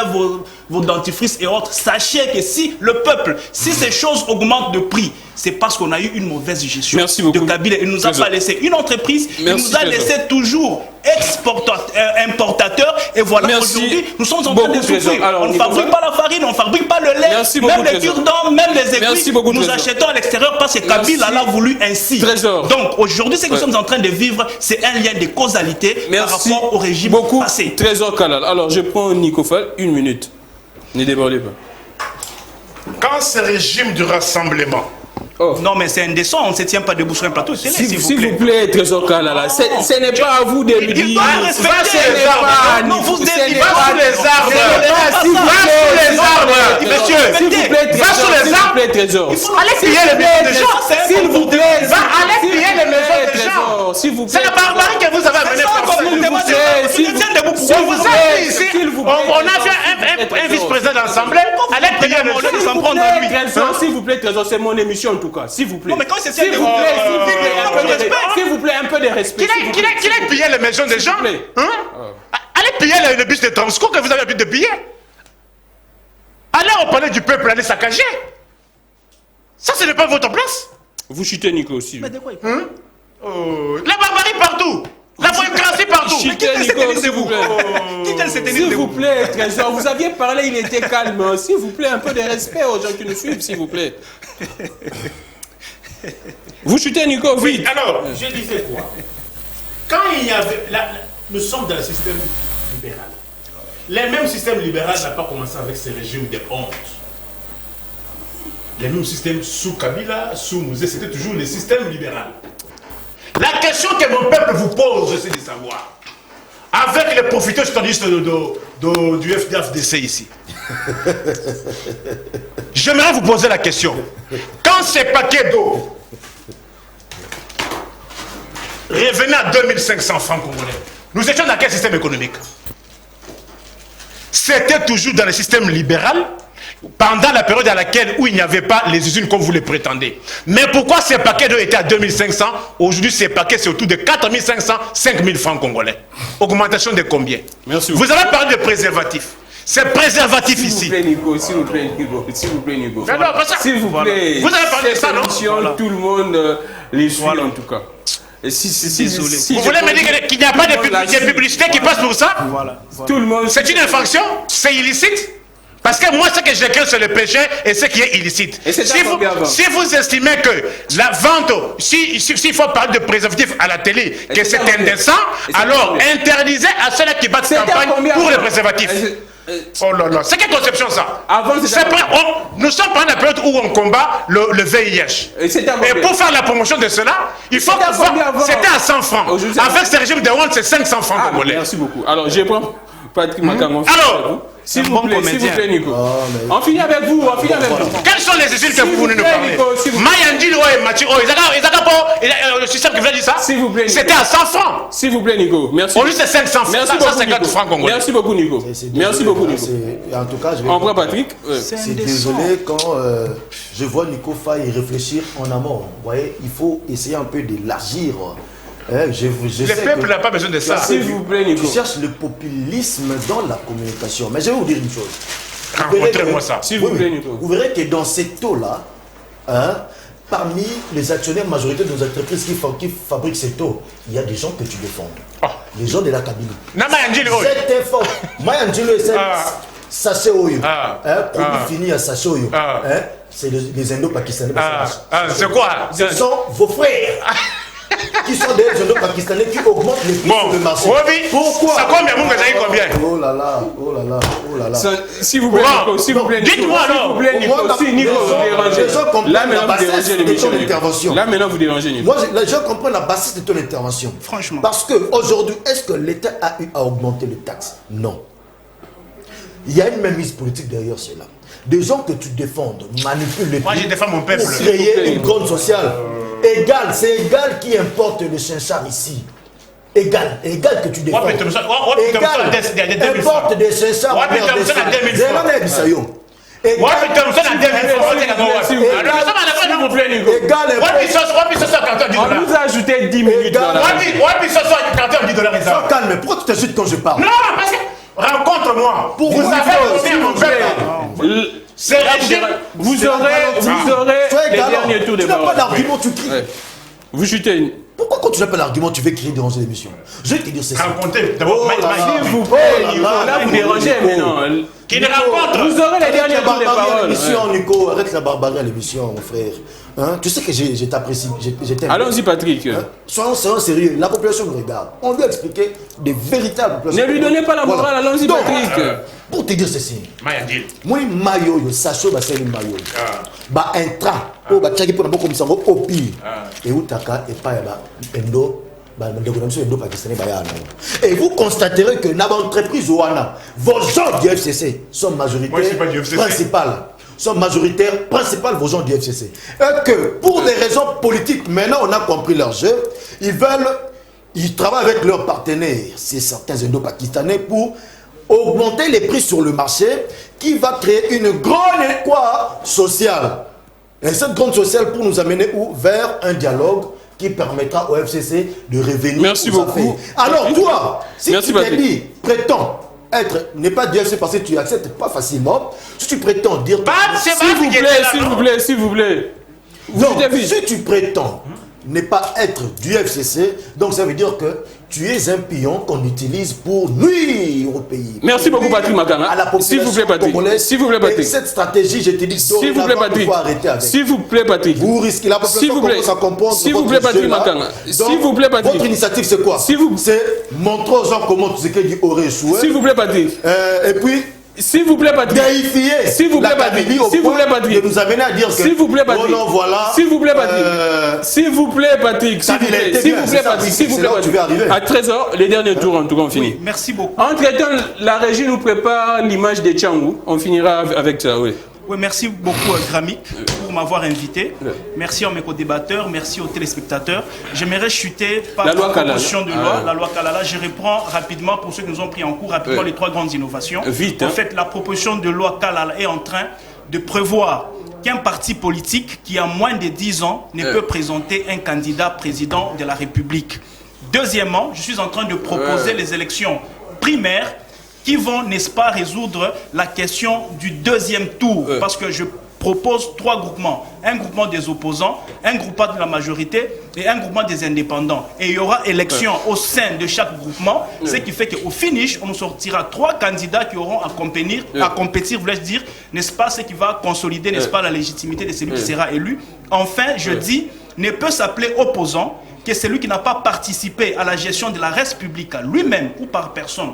[SPEAKER 2] vos dentifrices et autres, sachez que si le peuple, si ces choses augmentent de prix, c'est parce qu'on a eu une mauvaise gestion de Kabila. Il ne nous a pas laissé une entreprise, il nous a laissé toujours importateur, et voilà, aujourd'hui, nous sommes en train de souffrir. On ne fabrique pas la farine, on ne fabrique pas le lait, même les cure-dents, même les aiguilles, nous achetons à l'extérieur parce que Kabila l'a voulu ainsi. Donc aujourd'hui, ce que nous sommes en train de vivre, c'est un lien de causalité par rapport au régime passé.
[SPEAKER 1] Trésor Kalal. Alors je prends Nico Faye, 1 minute. Ne débordez pas.
[SPEAKER 3] Quand ce régime du rassemblement...
[SPEAKER 2] Non, mais c'est indécent, on ne se tient pas debout sur un plateau.
[SPEAKER 1] S'il vous plaît, Trésor Kalala, ce n'est pas à vous de me dire.
[SPEAKER 2] Non, vous
[SPEAKER 3] va sous les arbres. Va sous les arbres. Monsieur,
[SPEAKER 1] s'il vous plaît,
[SPEAKER 3] va sous les arbres.
[SPEAKER 1] Trésor.
[SPEAKER 3] Allez piller les maisons des gens.
[SPEAKER 1] S'il vous plaît,
[SPEAKER 3] allez piller les maisons des gens.
[SPEAKER 1] S'il vous plaît.
[SPEAKER 3] C'est la barbarie que vous avez amenée. Vous êtes ici. On a fait un vice-président d'Assemblée. Allez piller les gens.
[SPEAKER 1] S'il vous plaît, Trésor, c'est mon émission en tout cas. S'il vous plaît.
[SPEAKER 2] Non, mais quand c'est
[SPEAKER 1] s'il vous plaît, un peu de respect.
[SPEAKER 3] Qu'il ait pillé les maisons des gens. Allez piller le bus de Transco que vous avez l'habitude de piller. Allez au palais du peuple, allez saccager. Ça, ce n'est pas votre place.
[SPEAKER 1] Vous chutez, Nico, aussi.
[SPEAKER 2] Mais de quoi
[SPEAKER 3] la barbarie partout. La démocratie partout.
[SPEAKER 1] S'il vous plaît, Trésor, vous aviez parlé, il était calme. S'il vous plaît, un peu de respect aux gens qui nous suivent, s'il vous plaît. Vous chutez, Nico, vite.
[SPEAKER 5] Oui, alors, je disais quoi? Quand il y avait... nous sommes dans le système libéral. Le même système libéral n'a pas commencé avec ces régimes de honte. Le même système sous Kabila, sous Mouzé, c'était toujours le système libéral. La question que mon peuple vous pose, c'est de savoir, avec les profiteurs standistes du FDFDC ici, j'aimerais vous poser la question. Quand ces paquets d'eau revenaient à 2500 francs congolais, nous étions dans quel système économique? C'était toujours dans le système libéral, pendant la période à laquelle où il n'y avait pas les usines comme vous le prétendez. Mais pourquoi ces paquets d'eau étaient à 2500? Aujourd'hui, ces paquets, c'est autour de 4500, 5000 francs congolais. Augmentation de combien?
[SPEAKER 1] Merci.
[SPEAKER 3] Vous avez parlé de préservatifs. C'est préservatif ici.
[SPEAKER 1] S'il vous plaît, Nico. S'il vous plaît, Nico.
[SPEAKER 3] S'il vous plaît. Vous avez parlé de ça, non?
[SPEAKER 1] Voilà. Tout le monde les suit, en tout cas.
[SPEAKER 3] Désolé. Vous voulez me dire qu'il n'y a pas de publicité qui passe pour ça?
[SPEAKER 2] Voilà.
[SPEAKER 1] Tout le monde.
[SPEAKER 3] C'est une infraction? C'est illicite? Parce que moi, ce que j'écris sur le péché et ce qui est illicite.
[SPEAKER 1] Et si
[SPEAKER 3] vous estimez que la vente, s'il faut parler de préservatifs à la télé, que c'est indécent, alors interdisez à ceux-là qui battent campagne pour les préservatifs. Oh là là, c'est quelle conception ça? Nous sommes pendant la période où on combat le VIH. Et pour faire la promotion de cela, il faut que c'était à 100 francs. Avec ce régime de honte, c'est 500 francs congolais.
[SPEAKER 1] Merci beaucoup. Alors, je prends Patrick Makango.
[SPEAKER 3] Alors,
[SPEAKER 1] s'il vous plaît, Nico. On finit avec vous,
[SPEAKER 3] Quelles sont les études que vous nous parlez? Mayandil et Mathieu, le système qui vous a dit ça?
[SPEAKER 1] S'il vous plaît.
[SPEAKER 3] C'était à 100 francs.
[SPEAKER 1] S'il vous plaît, Nico. Merci.
[SPEAKER 3] Au lieu de 500 francs, 150 francs congolais.
[SPEAKER 1] Merci beaucoup, Nico. Merci beaucoup, Nico.
[SPEAKER 4] En tout cas, je vais
[SPEAKER 1] on prend Patrick.
[SPEAKER 4] C'est désolé quand je vois Nico Faye réfléchir en amont. Vous voyez, il faut essayer un peu d'élargir.
[SPEAKER 3] Le peuple n'a pas besoin de ça.
[SPEAKER 1] S'il vous plaît, Nico.
[SPEAKER 4] Tu cherches le populisme dans la communication. Mais je vais vous dire une chose.
[SPEAKER 3] Rencontrez-moi ça.
[SPEAKER 1] S'il vous plaît, Nico.
[SPEAKER 4] Vous verrez que dans ces taux-là, parmi les actionnaires majoritaires de nos entreprises qui fabriquent ces taux, il y a des gens que tu défends. Les gens de la Kabylie. C'est fort. Mayandilo et sachet Oyo. Produit fini à sachet Oyo. C'est les Indo-Pakistanais.
[SPEAKER 3] C'est quoi?
[SPEAKER 4] Ce sont vos frères. Qui sont des Indo-Pakistanais qui augmentent les prix sur le marché. Pourquoi?
[SPEAKER 3] Ça combien? Combien?
[SPEAKER 4] Oh là là, oh là là, oh là là.
[SPEAKER 1] S'il vous plaît, Nico, s'il vous plaît, Nico.
[SPEAKER 3] Dites-moi alors.
[SPEAKER 1] Si Nico, vous dérangez. Là maintenant, vous dérangez l'émission. Là maintenant, vous dérangez, Nico.
[SPEAKER 4] Moi, je comprends la bassesse de ton intervention.
[SPEAKER 2] Franchement.
[SPEAKER 4] Parce qu'aujourd'hui, est-ce que l'État a eu à augmenter les taxes? Non. Il y a une mainmise politique derrière cela. Des gens que tu défends manipulent les
[SPEAKER 3] prix. Moi, je défends mon peuple.
[SPEAKER 4] Pour créer une grande sociale. Égal, c'est égal qui importe le chinchard ici. Égal que tu défends. Égal, importe des chinchards.
[SPEAKER 1] On nous a ajouté 10 minutes.
[SPEAKER 4] Calme, pourquoi tu t'ajoutes quand je parle?
[SPEAKER 3] Non, parce que rencontre-moi.
[SPEAKER 4] Pour vous
[SPEAKER 3] savez, mon peuple.
[SPEAKER 1] Vous aurez les derniers tours de parole.
[SPEAKER 4] Tu n'as pas d'argument, tu cries.
[SPEAKER 1] Vous chutez.
[SPEAKER 4] Pourquoi quand tu n'as pas d'argument, tu veux crier déranger l'émission? Je vais te dire c'est ça.
[SPEAKER 3] Racontez d'abord.
[SPEAKER 1] S'il vous plaît, Nico, là vous dérangez maintenant.
[SPEAKER 3] Qui ne rencontre?
[SPEAKER 1] Vous aurez les derniers tours de parole.
[SPEAKER 4] Nico, arrête la barbarie à l'émission, mon frère. Tu sais que je t'apprécie.
[SPEAKER 1] Allons-y, Patrick.
[SPEAKER 4] Soyons sérieux. La population nous regarde. On doit expliquer des véritables populations.
[SPEAKER 1] Ne lui donnez pas la morale, allons-y, Patrick.
[SPEAKER 4] Pour te dire ceci.
[SPEAKER 3] Mayandil.
[SPEAKER 4] Moi, maillot, sacho, c'est le maillot. Bah, intra. Oh, bah, tchaki pour comme ça, au pire. Et où taka, et pas, bah, endo. Et vous constaterez que dans l'entreprise Ouana, vos gens du FCC sont majoritaires principales vos gens du FCC. Et que pour des raisons politiques, maintenant on a compris leur jeu, ils travaillent avec leurs partenaires, c'est certains Indo-Pakistanais, pour augmenter les prix sur le marché, qui va créer une grande sociale. Et cette grande sociale pour nous amener vers un dialogue qui permettra au FCC de revenir.
[SPEAKER 1] Merci beaucoup.
[SPEAKER 4] Alors toi, si tu t'es dit, prétends n'est pas du FCC parce que tu acceptes pas facilement, si tu prétends dire...
[SPEAKER 1] S'il vous plaît.
[SPEAKER 4] Donc, si tu prétends ne pas être du FCC, donc ça veut dire que tu es un pion qu'on utilise pour nuire au pays.
[SPEAKER 1] Merci beaucoup, Patrick Makanga. S'il vous plaît, Patrick. S'il vous plaît, Patrick.
[SPEAKER 4] Cette stratégie, je te dis,
[SPEAKER 1] s'il vous plaît, Patrick. S'il vous plaît, Patrick.
[SPEAKER 4] Vous risquez la population commence à comprendre.
[SPEAKER 1] S'il vous plaît, Patrick Makanga. S'il vous plaît, Patrick.
[SPEAKER 4] Votre initiative, c'est quoi? C'est montrer aux gens comment tu sais qu'il aurait échoué.
[SPEAKER 1] S'il vous plaît, Patrick.
[SPEAKER 4] Et puis.
[SPEAKER 1] S'il vous plaît, Patrick.
[SPEAKER 4] Vérifier.
[SPEAKER 1] S'il vous plaît, Patrick. S'il vous plaît, Patrick.
[SPEAKER 4] De nous amener à dire que.
[SPEAKER 1] S'il vous plaît, Patrick.
[SPEAKER 4] Non, voilà.
[SPEAKER 1] S'il vous plaît, Patrick. S'il vous plaît, Patrick. S'il vous plaît, Patrick. S'il vous plaît, Patrick. À 13h, les derniers tours, en tout cas, on finit.
[SPEAKER 2] Merci beaucoup.
[SPEAKER 1] Entre-temps, la régie nous prépare l'image de Tchangou. On finira avec ça, oui.
[SPEAKER 2] Oui, merci beaucoup, Grami, pour m'avoir invité. Merci aux mes co-débatteurs, merci aux téléspectateurs. J'aimerais chuter par la proposition de loi, la loi Kalala. Je reprends rapidement, pour ceux qui nous ont pris en cours, rapidement les trois grandes innovations.
[SPEAKER 1] Vite.
[SPEAKER 2] En fait, la proposition de loi Kalala est en train de prévoir qu'un parti politique qui a moins de 10 ans ne peut présenter un candidat président de la République. Deuxièmement, je suis en train de proposer les élections primaires qui vont, n'est-ce pas, résoudre la question du deuxième tour. Parce que je
[SPEAKER 5] propose 3 groupements. Un groupement des opposants, un groupement de la majorité et un groupement des indépendants. Et il y aura élection au sein de chaque groupement, ce qui fait qu'au finish, on nous sortira 3 candidats qui auront à compétir, voulais-je dire, n'est-ce pas, ce qui va consolider, n'est-ce pas, la légitimité de celui qui sera élu. Enfin, je dis, ne peut s'appeler opposant que celui qui n'a pas participé à la gestion de la res publica lui-même ou par personne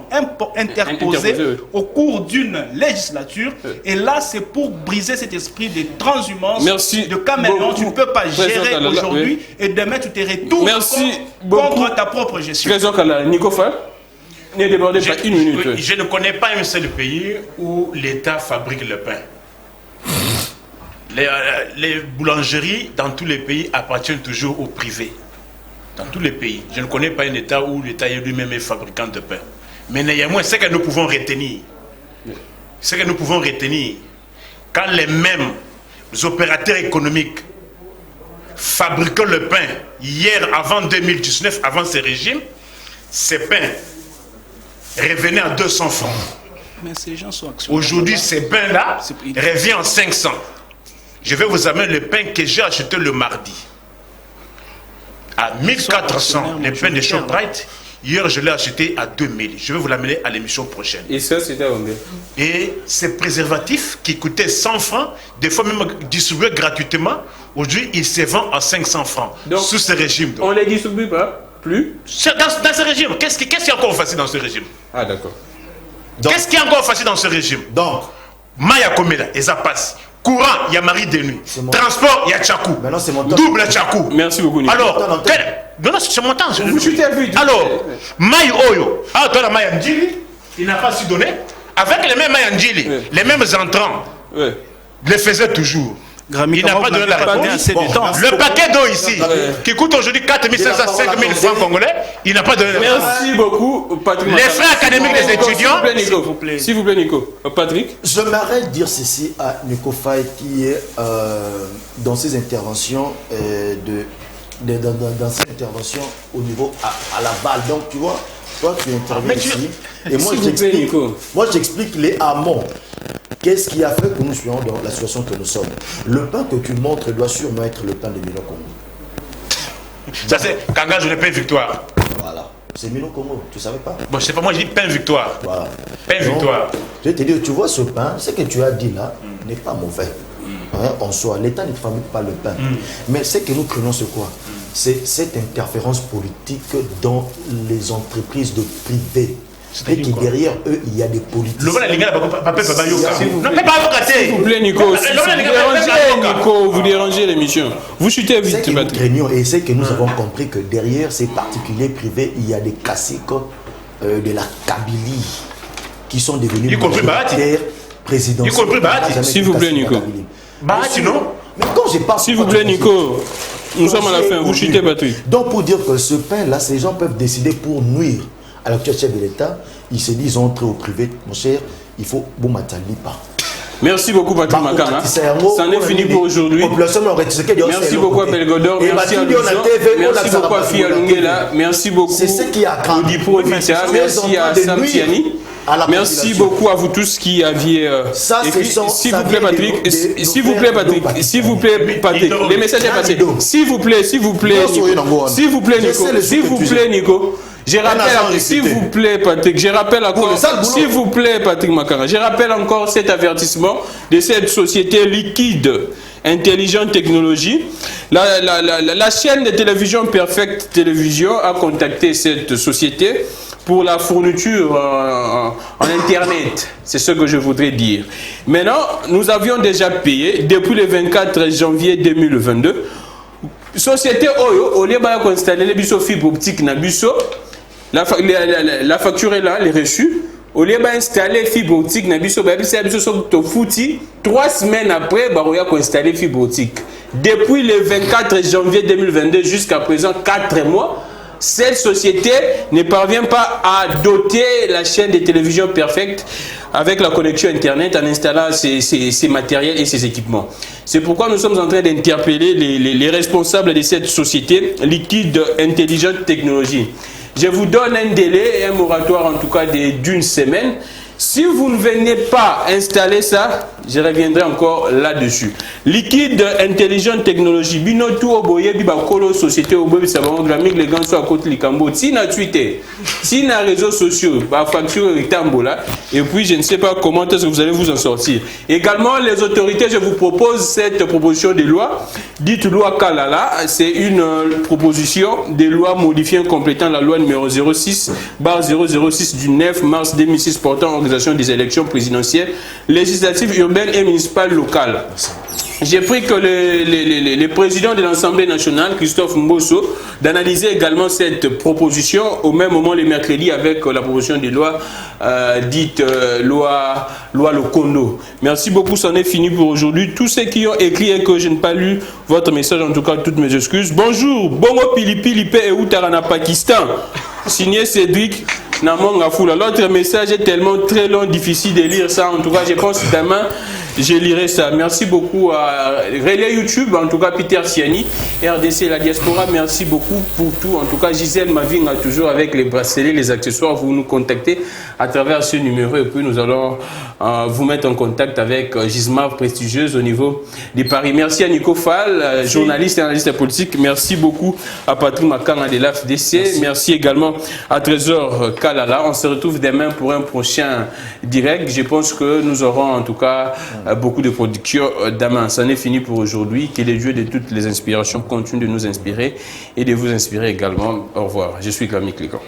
[SPEAKER 5] interposée au cours d'une législature. Et là, c'est pour briser cet esprit de transhumance, de caméléon. Tu ne peux pas gérer aujourd'hui et demain tu te retournes contre ta propre gestion.
[SPEAKER 1] Nico Fall, ne débordez pas une minute.
[SPEAKER 3] Je ne connais pas un seul pays où l'État fabrique le pain. Les boulangeries dans tous les pays appartiennent toujours au privé. Dans tous les pays. Je ne connais pas un État où l'État lui-même est fabricant de pain. Mais néanmoins, ce que nous pouvons retenir, quand les mêmes opérateurs économiques fabriquaient le pain hier, avant 2019, avant ce régime, ces pains revenaient à 200 francs.
[SPEAKER 5] Mais ces gens sont actionnaires.
[SPEAKER 3] Aujourd'hui, ces pains-là reviennent à 500. Je vais vous amener le pain que j'ai acheté le mardi. À 1400, les pains de Shoprite. Hier, je l'ai acheté à 2000. Je vais vous l'amener à l'émission prochaine.
[SPEAKER 1] Et ça, c'était combien?
[SPEAKER 3] Et ces préservatifs qui coûtaient 100 francs, des fois même distribués gratuitement, aujourd'hui, ils se vendent à 500 francs. Donc, sous ce régime. Donc.
[SPEAKER 1] On ne les distribue pas? Plus?
[SPEAKER 3] Dans ce régime, qu'est-ce qui est encore facile dans ce régime?
[SPEAKER 1] Ah, d'accord.
[SPEAKER 3] Qu'est-ce qui est encore facile dans ce régime? Donc, Maya Komela, et ça passe. Courant, il y a Marie de nuit. Transport, il y a Tchakou. Double Tchakou.
[SPEAKER 1] Merci beaucoup, Nico.
[SPEAKER 3] Alors, non, c'est mon temps.
[SPEAKER 1] Vous chutez à vue.
[SPEAKER 3] Alors, Maï Oyo, toi, Maï Ndjili, il n'a pas su donner. Avec les mêmes Maï Ndjili, les mêmes entrants, les faisait toujours. Il n'a pas donné la réponse. Le paquet d'eau ici, qui coûte aujourd'hui 4 500 à 5 000 francs congolais, il n'a pas donné la réponse.
[SPEAKER 1] Merci beaucoup, Patrick.
[SPEAKER 3] Les frais académiques des étudiants.
[SPEAKER 1] S'il vous plaît, Nico. Patrick.
[SPEAKER 4] J'aimerais dire ceci à Nico Faye qui est dans ses interventions dans ses interventions au niveau à la balle. Donc tu vois, toi tu interviens ici et moi j'explique les amont. Qu'est-ce qui a fait que nous soyons dans la situation que nous sommes? Le pain que tu montres doit sûrement être le pain de Mino Congo.
[SPEAKER 3] Ça c'est Kanga, je le pain victoire.
[SPEAKER 4] Voilà. C'est Mino Congo, tu savais pas?
[SPEAKER 3] Bon, je sais pas, moi je dis pain victoire.
[SPEAKER 4] Voilà.
[SPEAKER 3] Pain victoire.
[SPEAKER 4] Je vais te dire, tu vois ce pain, ce que tu as dit là n'est pas mauvais. En soi, l'État ne fabrique pas le pain. Mais ce que nous craignons, c'est quoi? C'est cette interférence politique dans les entreprises de privées. Et qui derrière eux, il y a des politiques.
[SPEAKER 1] S'il vous plaît, Nico. Vous dérangez l'émission. Vous chutez vite,
[SPEAKER 4] Patrick. Nous craignons et c'est que nous avons compris que derrière ces particuliers privés, il y a des classiques de la Kabylie qui sont devenus présidentiels.
[SPEAKER 1] S'il vous plaît, Nico.
[SPEAKER 3] Bahati, non?
[SPEAKER 4] Mais quand je parle.
[SPEAKER 1] S'il vous plaît, Nico. Nous sommes à la fin. Vous chutez, Patrick.
[SPEAKER 4] Donc, pour dire que ce pain-là, ces gens peuvent décider pour nuire à l'actuel chef de l'État. Ils se disent entrer au privé, mon cher, il faut pas.
[SPEAKER 1] Merci beaucoup, Patrick Makana. C'en est fini pour aujourd'hui. Merci beaucoup à Belgodor. Merci à Lujon. Merci beaucoup à Fia Lungela. Merci beaucoup à Dipo Vita. Merci à Sam Tiani. Merci beaucoup à vous tous qui aviez s'il vous plaît Patrick, s'il vous plaît Patrick, s'il vous plaît Patrick, les messages sont passés. S'il vous plaît Nico, s'il vous plaît Nico, s'il vous plaît Nico. Je rappelle, s'il vous plaît Patrick, je rappelle encore, s'il vous plaît Patrick Makara, je rappelle encore cet avertissement de cette société liquide Intelligente Technologie. La chaîne de télévision Perfect Télévision a contacté cette société pour la fourniture en Internet. C'est ce que je voudrais dire. Maintenant, nous avions déjà payé depuis le 24 janvier 2022. Société Oyo, au lieu de installer les biseaux fibre optique na biseau, la facture est là, elle est reçue. Au lieu d'installer fibre optique na biseau, fouti 3 semaines après, baroya ko installer fibre optique. Depuis le 24 janvier 2022 jusqu'à présent, 4 mois. Cette société ne parvient pas à doter la chaîne de télévision Perfect avec la connexion Internet en installant ses matériels et ses équipements. C'est pourquoi nous sommes en train d'interpeller les responsables de cette société liquide Intelligente Technologie. Je vous donne un délai, un moratoire en tout cas d'une semaine. Si vous ne venez pas installer ça, je reviendrai encore là-dessus. Liquide intelligent technologie. Bino tout oboye bi bakolo société oboye sabon gramik les gants soit côté likambo. Si na Twitter, si na réseaux sociaux, ba facture rectangle et puis je ne sais pas comment est-ce que vous allez vous en sortir. Également les autorités, je vous propose cette proposition de loi dite loi Kalala, c'est une proposition de loi modifiant complétant la loi numéro 06/006 du 9 mars 2006 portant organisation des élections présidentielles, législatives, urbaines et municipales locales. J'ai pris que le président de l'Assemblée nationale, Christophe Mbosso, d'analyser également cette proposition au même moment le mercredi avec la proposition de loi dite loi Lokondo. Merci beaucoup, c'en est fini pour aujourd'hui. Tous ceux qui ont écrit et que je n'ai pas lu votre message, en tout cas, toutes mes excuses. Bonjour, Bongo Pilipilipe et Outarana Pakistan. Signé Cédric Namonga Foula. L'autre message est tellement très long, difficile de lire ça. En tout cas, je pense que demain, je lirai ça. Merci beaucoup à Relais YouTube, en tout cas Peter Siani, RDC La Diaspora. Merci beaucoup pour tout. En tout cas, Gisèle Maving a toujours avec les bracelets, les accessoires. Vous nous contactez à travers ce numéro et puis nous allons vous mettre en contact avec Gismar prestigieuse au niveau de Paris. Merci à Nico Fall, journaliste et analyste politique. Merci beaucoup à Patrick Makanga de l'AFDC. Merci également à Trésor Kalala. On se retrouve demain pour un prochain direct. Je pense que nous aurons en tout cas beaucoup de productions demain. Ça n'est fini pour aujourd'hui. Que les dieux de toutes les inspirations continuent de nous inspirer et de vous inspirer également. Au revoir. Je suis Camille Clicquot.